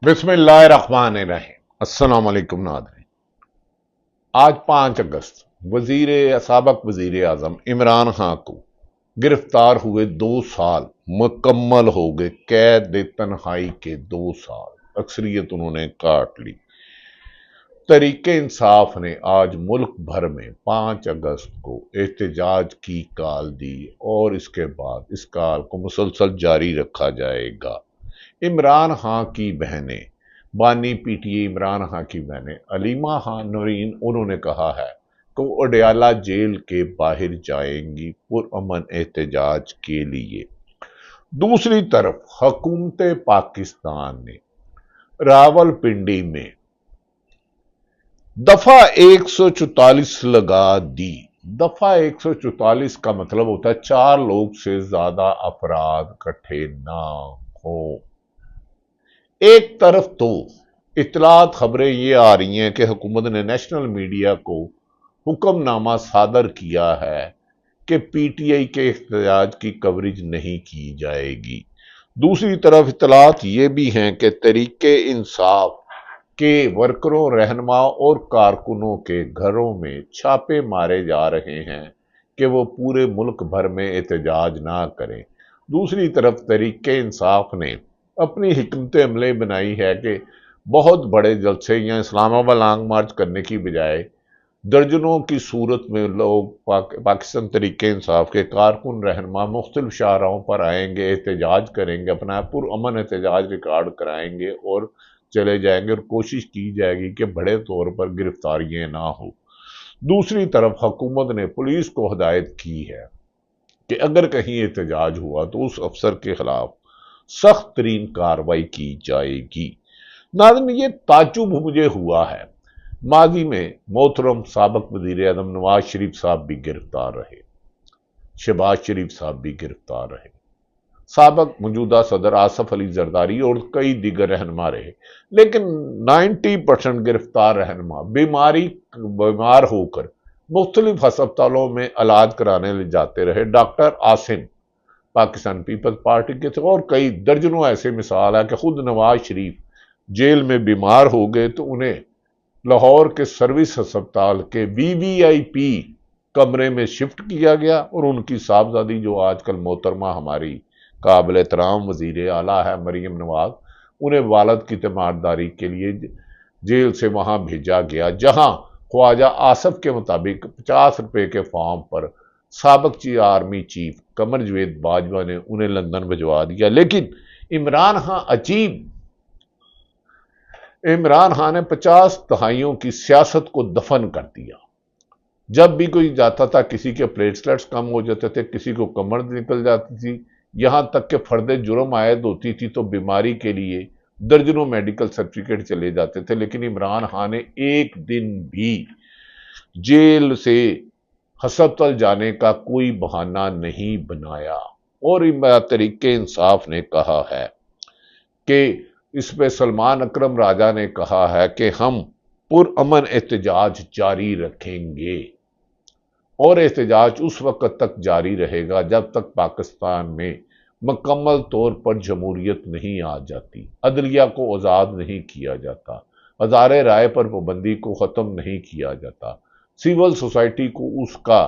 [SPEAKER 3] बिस्मिल्लाहिर्रहमानिर्रहीम। अस्सलाम वालेकुम नाज़रीन। आज 5 अगस्त साबिक़ वज़ीर आज़म इमरान खान को गिरफ्तार हुए 2 साल मुकम्मल हो गए। कैद तन्हाई के 2 साल अक्सरियत उन्होंने काट ली। तहरीके इंसाफ ने आज मुल्क भर में 5 अगस्त को एहतजाज की कॉल दी और इसके बाद इस कॉल को मुसलसल जारी रखा जाएगा। इमरान खान की बहनें, बानी PTA इमरान खान की बहनें अलीमा खान नूरीन, उन्होंने कहा है कि वो अडयाला जेल के बाहर जाएंगी पुरअमन एहतजाज के लिए। दूसरी तरफ हुकूमत पाकिस्तान ने रावलपिंडी में दफा 144 लगा दी। दफा 144 का मतलब होता है 4 लोग से ज्यादा अफराद इकट्ठे ना हो। एक तरफ तो इतलात खबरें ये आ रही हैं कि हुकूमत ने नेशनल मीडिया को हुक्मनामा सादर किया है कि PTI के एहतजाज की कवरेज नहीं की जाएगी। दूसरी तरफ इतलात ये भी हैं कि तहरीके इंसाफ के वर्करों, रहनुमाओं और कारकुनों के घरों में छापे मारे जा रहे हैं कि वो पूरे मुल्क भर में एहतजाज ना करें। दूसरी तरफ तहरीके इंसाफ ने अपनी हिकमत अमली बनाई है कि बहुत बड़े जलसे या इस्लामाबाद लॉन्ग मार्च करने की बजाय दर्जनों की सूरत में लोग पाकिस्तान तहरीके इंसाफ के कारकुन, रहनुमा मुख्तलिफ शाहराहों पर आएंगे, एहतजाज करेंगे, अपना पुरअमन एहतजाज रिकॉर्ड कराएंगे और चले जाएंगे, और कोशिश की जाएगी कि बड़े तौर पर गिरफ्तारियां ना हो। दूसरी तरफ हुकूमत ने पुलिस को हिदायत की है कि अगर कहीं एहतजाज हुआ तो उस अफसर के खिलाफ सख्त तरीन कार्रवाई की जाएगी। नाज़रीन, ये ताज्जुब मुझे हुआ है, माजी में मोहतरम साबिक़ वज़ीर आज़म नवाज शरीफ साहब भी गिरफ्तार रहे, शहबाज शरीफ साहब भी गिरफ्तार रहे, साबिक़ मौजूदा सदर आसफ अली जरदारी और कई दीगर रहनुमा रहे, लेकिन 90% गिरफ्तार रहनुमा बीमार होकर मुख्तलिफ अस्पतालों में इलाज कराने ले जाते रहे। डॉक्टर आसिम पाकिस्तान पीपल्स पार्टी के थे, और कई दर्जनों ऐसे मिसाल है कि खुद नवाज शरीफ जेल में बीमार हो गए तो उन्हें लाहौर के सर्विस अस्पताल के VVIP कमरे में शिफ्ट किया गया, और उनकी साहबजादी जो आजकल मोहतरमा हमारी काबिल एहतराम वजीर आला है मरीम नवाज, उन्हें वालद की तीमारदारी के लिए जेल से वहां भेजा गया, जहां ख्वाजा आसफ के मुताबिक 50 रुपए के फॉर्म पर साबिक आर्मी चीफ कमर जवेद बाजवा ने उन्हें लंदन भिजवा दिया। लेकिन इमरान खान ने 50 दहाइयों की सियासत को दफन कर दिया। जब भी कोई जाता था, किसी के प्लेटलेट्स कम हो जाते थे, किसी को कमर निकल जाती थी, यहां तक कि फर्द जुर्म आयद होती थी तो बीमारी के लिए दर्जनों मेडिकल सर्टिफिकेट चले जाते थे। लेकिन इमरान खान ने एक दिन भी जेल से हस्पताल जाने का कोई बहाना नहीं बनाया। और तहरीक इंसाफ ने कहा है कि इस पे सलमान अकरम राजा ने कहा है कि हम पुरअमन एहतजाज जारी रखेंगे, और एहतजाज उस वक्त तक जारी रहेगा जब तक पाकिस्तान में मुकम्मल तौर पर जमहूरियत नहीं आ जाती, अदलिया को आज़ाद नहीं किया जाता, हज़ारे राय पर पाबंदी को ख़त्म नहीं किया जाता, सिविल सोसाइटी को उसका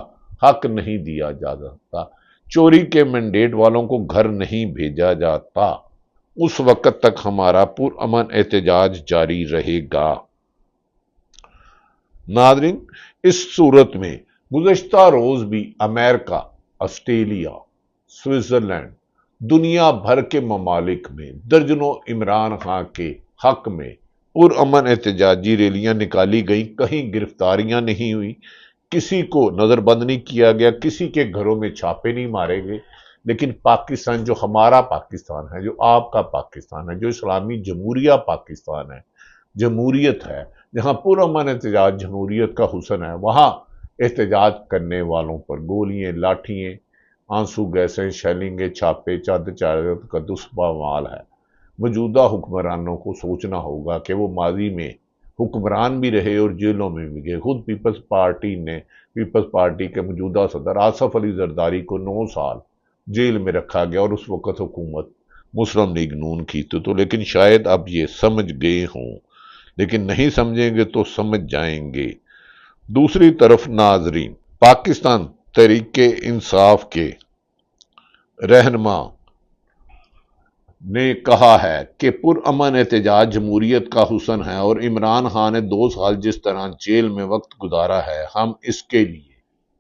[SPEAKER 3] हक नहीं दिया जाता, चोरी के मैंडेट वालों को घर नहीं भेजा जाता, उस वक्त तक हमारा पुरअमन एहतजाज जारी रहेगा। नाज़रीन, इस सूरत में गुज़श्ता रोज भी अमेरिका, ऑस्ट्रेलिया, स्विट्जरलैंड, दुनिया भर के ममालिक में दर्जनों इमरान खान के हक में पुरअमन एहतजाजी रैलियां निकाली गई। कहीं गिरफ्तारियां नहीं हुई, किसी को नजरबंद नहीं किया गया, किसी के घरों में छापे नहीं मारे गए। लेकिन पाकिस्तान, जो हमारा पाकिस्तान है, जो आपका पाकिस्तान है, जो इस्लामी जमहूरिया पाकिस्तान है, जमहूरियत है, जहां पुरअमन एहतजाज जमहूरियत का हुस्न है, वहां एहतजाज करने वालों पर गोलियां, लाठियां, आंसू गैसें, शेलिंगें, छापे, चादर चादर का दुष्पामाल है। मौजूदा हुक्मरानों को सोचना होगा कि वो माजी में हुक्मरान भी रहे और जेलों में भी गए। खुद पीपल्स पार्टी के मौजूदा सदर आसफ अली जरदारी को 9 साल जेल में रखा गया, और उस वक्त हुकूमत मुस्लिम लीग नून की तो लेकिन शायद अब ये समझ गए हों, लेकिन नहीं समझेंगे तो समझ जाएंगे। दूसरी तरफ नाजरीन, पाकिस्तान तहरीक इंसाफ के रहनुमा ने कहा है कि पुरअमन एहतजाज जमहूरियत का हुस्न है, और इमरान खान ने 2 साल जिस तरह जेल में वक्त गुजारा है, हम इसके लिए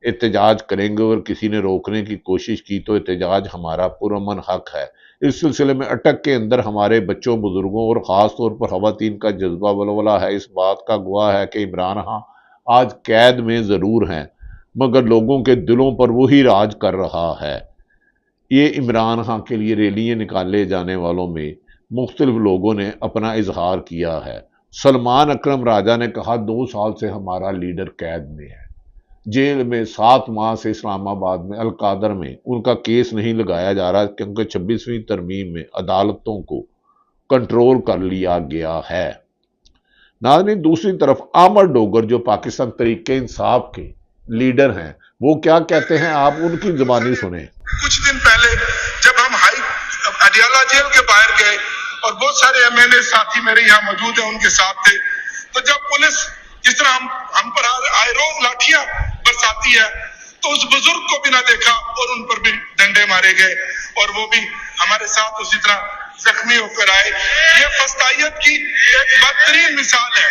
[SPEAKER 3] एहतजाज करेंगे, और किसी ने रोकने की कोशिश की तो एहतजाज हमारा पुरअमन हक है। इस सिलसिले में अटक के अंदर हमारे बच्चों, बुजुर्गों और ख़ास तौर पर ख़वातीन का जज्बा वलवला है। इस बात का गवाह है कि इमरान खान आज कैद में ज़रूर हैं, मगर लोगों के दिलों पर वही राज कर रहा है। ये इमरान खान के लिए रैलियां निकाले जाने वालों में मुख्तलिफ लोगों ने अपना इजहार किया है। सलमान अकरम राजा ने कहा 2 साल से हमारा लीडर कैद में है, जेल में 7 माह से इस्लामाबाद में अलकादर में उनका केस नहीं लगाया जा रहा, क्योंकि 26वीं तरमीम में अदालतों को कंट्रोल कर लिया गया है। नाज़रीन, दूसरी तरफ आमर डोगर जो पाकिस्तान तहरीक इंसाफ के लीडर हैं, वो क्या कहते हैं, आप उनकी जुबानी सुने।
[SPEAKER 4] कुछ दिन पहले जब हम अडियाला जेल के बाहर गए और बहुत सारे MNA साथी मेरे यहाँ मौजूद हैं, उनके साथ थे, तो जब पुलिस जिस तरह हम पर आए रोज लाठियां बरसाती है, तो उस बुजुर्ग को भी ना देखा और उन पर भी डंडे मारे गए, और वो भी हमारे साथ उसी तरह जख्मी होकर आए। ये फस्तायत की एक बदतरीन मिसाल है।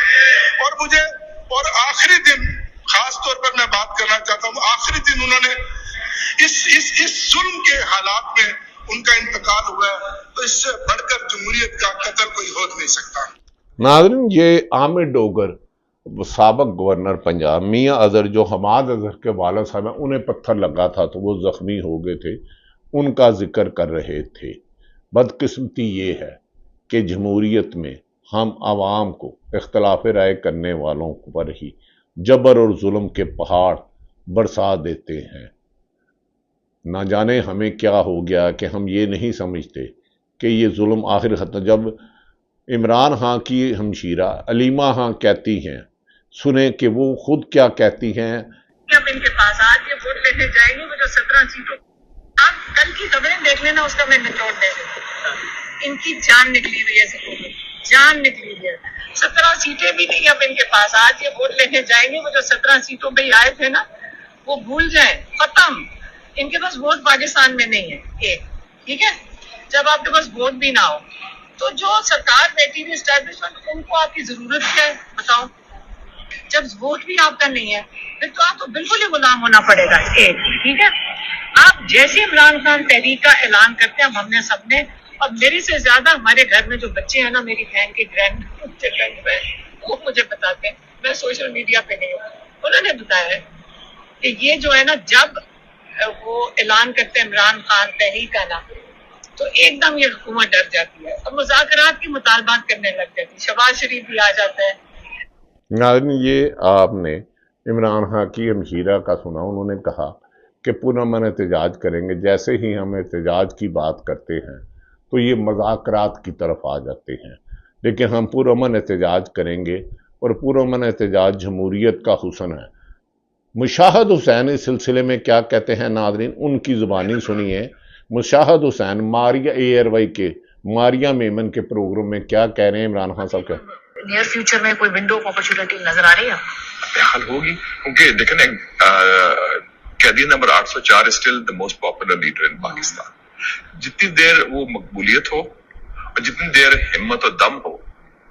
[SPEAKER 4] और आखिरी दिन खास तौर पर मैं बात करना चाहता हूँ, आखिरी दिन उन्होंने इस जुल्म के हालात में उनका इंतकाल हुआ है, तो इससे बढ़कर जमहूरियत का कत्ल कोई हो नहीं सकता।
[SPEAKER 3] नाज़रीन, ये आमिर डोगर साबिक गवर्नर पंजाब मियां अजहर, जो हमाद अजहर के वालिद साहब हैं, उन्हें पत्थर लगा था तो वो जख्मी हो गए थे, उनका जिक्र कर रहे थे। बदकिस्मती ये है कि जमहूरियत में हम आवाम को इख्तलाफ राय करने वालों पर ही जबर और जुल्म के पहाड़ बरसा देते हैं। ना जाने हमें क्या हो गया कि हम ये नहीं समझते कि ये जुल्म आखिर खत्म। जब इमरान खान की हमशीरा अलीमा खान कहती हैं, सुने कि वो खुद क्या कहती हैं।
[SPEAKER 5] अब इनके पास आज ये वोट लेने जाएंगे, वो जो 17 सीटों, अब कल की खबरें देख लेना, उसका मैं निचोड़ दे दूँ। इनकी जान निकली हुई है, जान निकली हुई है। 17 सीटें भी नहीं अब इनके पास। आज ये वोट लेने जाएंगे, वो जो 17 सीटों पे आए थे ना, वो भूल जाए, खत्म। इनके पास वोट पाकिस्तान में नहीं है एक, ठीक है। जब आपके पास वोट भी ना हो तो जो सरकार बैठी हुई एस्टैब्लिशमेंट, उनको आपकी जरूरत क्या है बताओ। जब वोट भी आपका नहीं है फिर तो आपको बिल्कुल ही गुलाम होना पड़ेगा एक, ठीक है। आप जैसे इमरान खान तहरीक का ऐलान करते हैं, हमने सबने, और मेरे से ज्यादा हमारे घर में जो बच्चे हैं ना, मेरी बहन के ग्रैंड वो मुझे बताते हैं, मैं सोशल मीडिया पे नहीं हूँ, उन्होंने बताया है कि ये जो है ना, जब वो ऐलान करते हैं इमरान खान तहरीक का ना, तो एकदम ये हुकूमत डर जाती है और मुज़ाकरात की मुतालबात करने लग जाती है। शहबाज शरीफ भी आ जाता है।
[SPEAKER 3] नाज़रीन, ये आपने इमरान खान की हमशीरा का सुना। उन्होंने कहा कि पुरअमन एहतजाज करेंगे। जैसे ही हम एहतजाज की बात करते हैं तो ये मज़ाकरात की तरफ आ जाते हैं, लेकिन हम पुरअमन एहतजाज करेंगे और पुरअमन एहतजाज जमहूरियत का हुस्न है। मुशाहिद हुसैन इस सिलसिले में क्या कहते हैं नाज़रीन, उनकी ज़ुबानी सुनिए। मुशाहिद हुसैन मारिया ARY के मारिया मेमन के प्रोग्राम में क्या कह रहे हैं इमरान खान साहब के।
[SPEAKER 5] नियर फ्यूचर में कोई विंडो ऑफ अपॉर्चुनिटी नजर आ रही है?
[SPEAKER 6] हल होगी, क्योंकि देखें कैदी number 804 still the most popular leader in Pakistan. जितनी देर वो मकबूलियत हो और जितनी देर हिम्मत और दम हो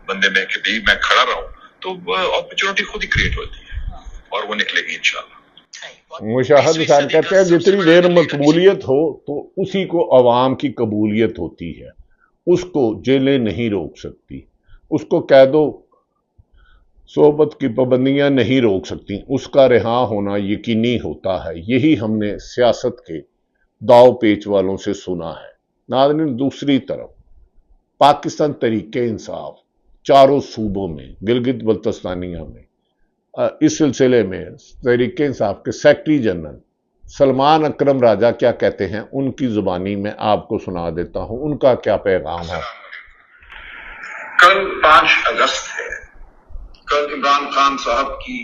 [SPEAKER 6] बंदे में कि भाई मैं खड़ा रहूं, तो अपॉर्चुनिटी खुद ही क्रिएट होती है और वो निकलेगी इंशाल्लाह।
[SPEAKER 3] मुशाहिद हुसैन कहते हैं जितनी देर मकबूलियत हो तो उसी को अवाम की कबूलियत होती है, उसको जेलें नहीं रोक सकती, उसको कैदो सोबत की पाबंदियां नहीं रोक सकती, उसका रिहा होना यकीनी होता है। यही हमने सियासत के दाव पेच वालों से सुना है। नाज़रीन, दूसरी तरफ पाकिस्तान तहरीके इंसाफ चारों सूबों में, गिलगित बल्तिस्तानिया में, इस सिलसिले में तहरीके इंसाफ के सेक्रेटरी जनरल सलमान अकरम राजा क्या कहते हैं, उनकी जुबानी में आपको सुना देता हूं। उनका क्या पैगाम है।
[SPEAKER 7] कल 5 अगस्त है। कल इमरान खान साहब की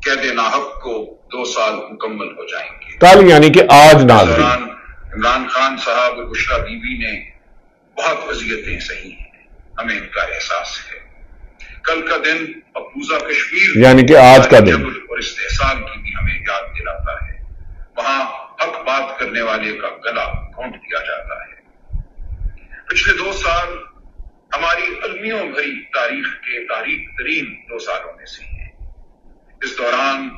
[SPEAKER 7] कैद नाहक को 2 साल मुकम्मल हो जाएंगे।
[SPEAKER 3] कल यानी कि आज नाज़रीन,
[SPEAKER 7] इमरान खान साहब और बुशरा बीवी ने बहुत अजियतें सही हैं, हमें इनका एहसास है। कल का दिन मकबूजा कश्मीर
[SPEAKER 3] यानी कि आज का दिन
[SPEAKER 7] और इस्तेहसाल की भी हमें याद दिलाता है। वहां हक बात करने वाले का गला घोंट दिया जाता है। पिछले 2 साल हमारी अलमियों भरी तारीख के तारीख तरीन 2 सालों में से हैं। इस दौरान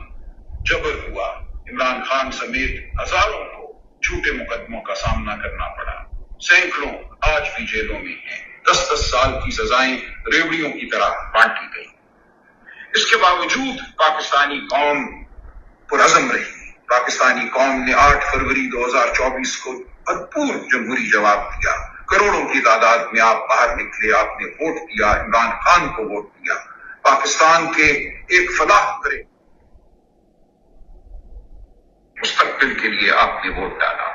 [SPEAKER 7] जबर हुआ, इमरान खान समेत हजारों को झूठे मुकदमों का सामना करना पड़ा। सैकड़ों आज भी जेलों में हैं। 10-10 साल की सजाएं रेवड़ियों की तरह बांटी गई। इसके बावजूद पाकिस्तानी कौम पुरअज़म रही। पाकिस्तानी कौम ने 8 फरवरी 2024 को भरपूर जमहूरी जवाब दिया। करोड़ों की तादाद में आप बाहर निकले, आपने वोट दिया, इमरान खान को वोट दिया। पाकिस्तान के एक फलाह करे मुस्तकबिल के लिए आपने वोट डाला।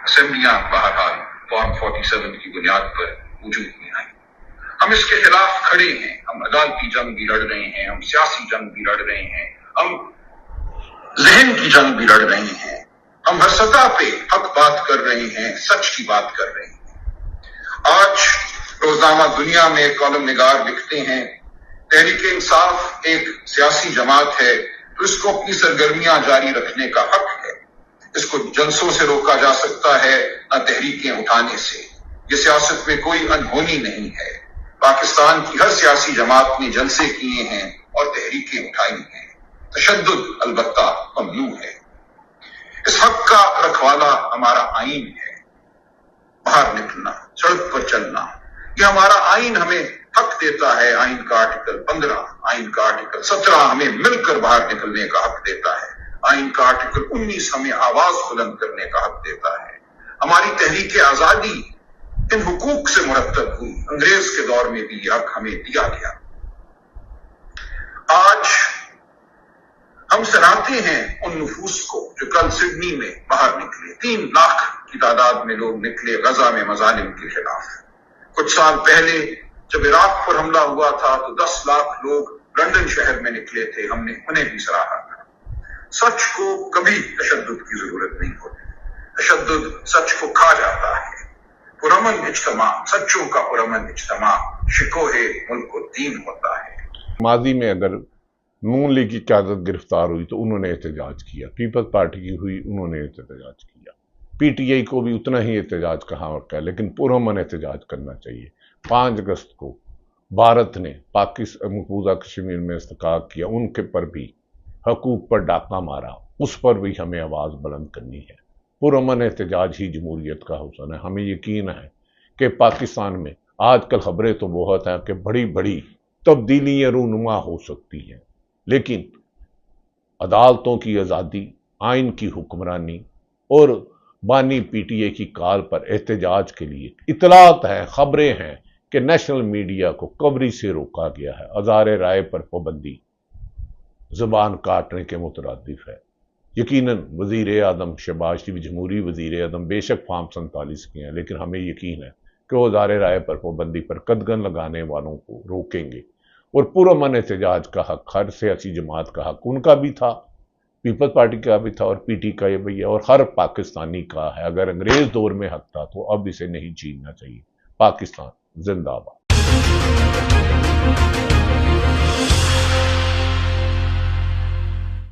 [SPEAKER 7] असेंबलियां बहरहाल फॉर्म 47 की बुनियाद पर वजूद में आई। हम इसके खिलाफ खड़े हैं। हम अदालती जंग भी लड़ रहे हैं, हम सियासी जंग भी लड़ रहे हैं, हम जहन की जंग भी लड़ रहे हैं। हम हर सतह पे हक बात कर रहे हैं, सच की बात कर रहे हैं। आज रोजनामा दुनिया में कॉलम निगार लिखते हैं, तहरीके इंसाफ एक सियासी जमात है तो इसको अपनी सरगर्मियां जारी रखने का हक है। इसको जलसों से रोका जा सकता है, न तहरीकें उठाने से। ये सियासत में कोई अनहोनी नहीं है। पाकिस्तान की हर सियासी जमात ने जलसे किए हैं और तहरीकें उठाई हैं। तशद्दुद अलबत्ता ममनू है। इस हक का रखवाला हमारा आईन है। बाहर निकलना, सड़क पर चलना, ये हमारा आईन हमें हक देता है। आईन का आर्टिकल 15, आईन का आर्टिकल 17 हमें मिलकर बाहर निकलने का हक देता है। आईन का आर्टिकल 19 हमें आवाज बुलंद करने का हक देता है। हमारी तहरीक आजादी इन हुकूक से मुरत्तब हुई। अंग्रेज के दौर में भी यह हक हमें दिया गया। आज हम सराहते हैं उन नफूस को जो कल सिडनी में बाहर निकले। 3 लाख की तादाद में लोग निकले गजा में मजालिम के खिलाफ। कुछ साल पहले जब इराक पर हमला हुआ था तो 10 लाख लोग लंदन शहर में निकले थे। हमने उन्हें भी सराहा था। सच को कभी तशद्दुद की जरूरत नहीं होती। तशद्दुद सच को खा जाता है। पुरअमन इज्तमा, सच्चों का पुरअमन इज्तमा शिकोहे मुल्क दीन होता है।
[SPEAKER 3] माजी में अगर नून लीग की क़यादत गिरफ्तार हुई तो उन्होंने एहतजाज किया, पीपल्स पार्टी की हुई उन्होंने एहतजाज किया, पीटीआई को भी उतना ही एहतजाज का हक है, लेकिन पुरअमन एहतजाज करना चाहिए। 5 अगस्त को भारत ने पाकिस्तान मकबूजा कश्मीर में इस्तकाक किया, उनके पर भी हकूक पर डाका मारा, उस पर भी हमें आवाज़ बुलंद करनी है। पुरअमन एहतजाज ही जमहूरियत का हुस्न है। हमें यकीन है कि पाकिस्तान में आजकल खबरें तो बहुत हैं कि बड़ी बड़ी तब्दीलियाँ रूनुमा हो सकती हैं, लेकिन अदालतों की आज़ादी, आइन की हुक्मरानी और बानी पीटीए की काल पर एहतजाज के लिए इतलात है, खबरें हैं कि नेशनल मीडिया को कवरेज से रोका गया है। अज़ार राय पर पाबंदी ज़बान काटने के मुतरादिफ है। यकीनन वज़ीर आज़म शहबाज शरीफ जमहूरी वज़ीर आज़म बेशक फार्म 47 के हैं, लेकिन हमें यकीन है कि वो अज़ार राय पर पाबंदी पर कदगन लगाने वालों को रोकेंगे। और पुरअमन एहतजाज का हक हर सियासी जमात का हक उनका भी था, पीपल्स पार्टी का भी था और पीटी का ये भैया और हर पाकिस्तानी का है। अगर अंग्रेज दौर में हक था तो अब इसे नहीं छीनना चाहिए। पाकिस्तान जिंदाबाद।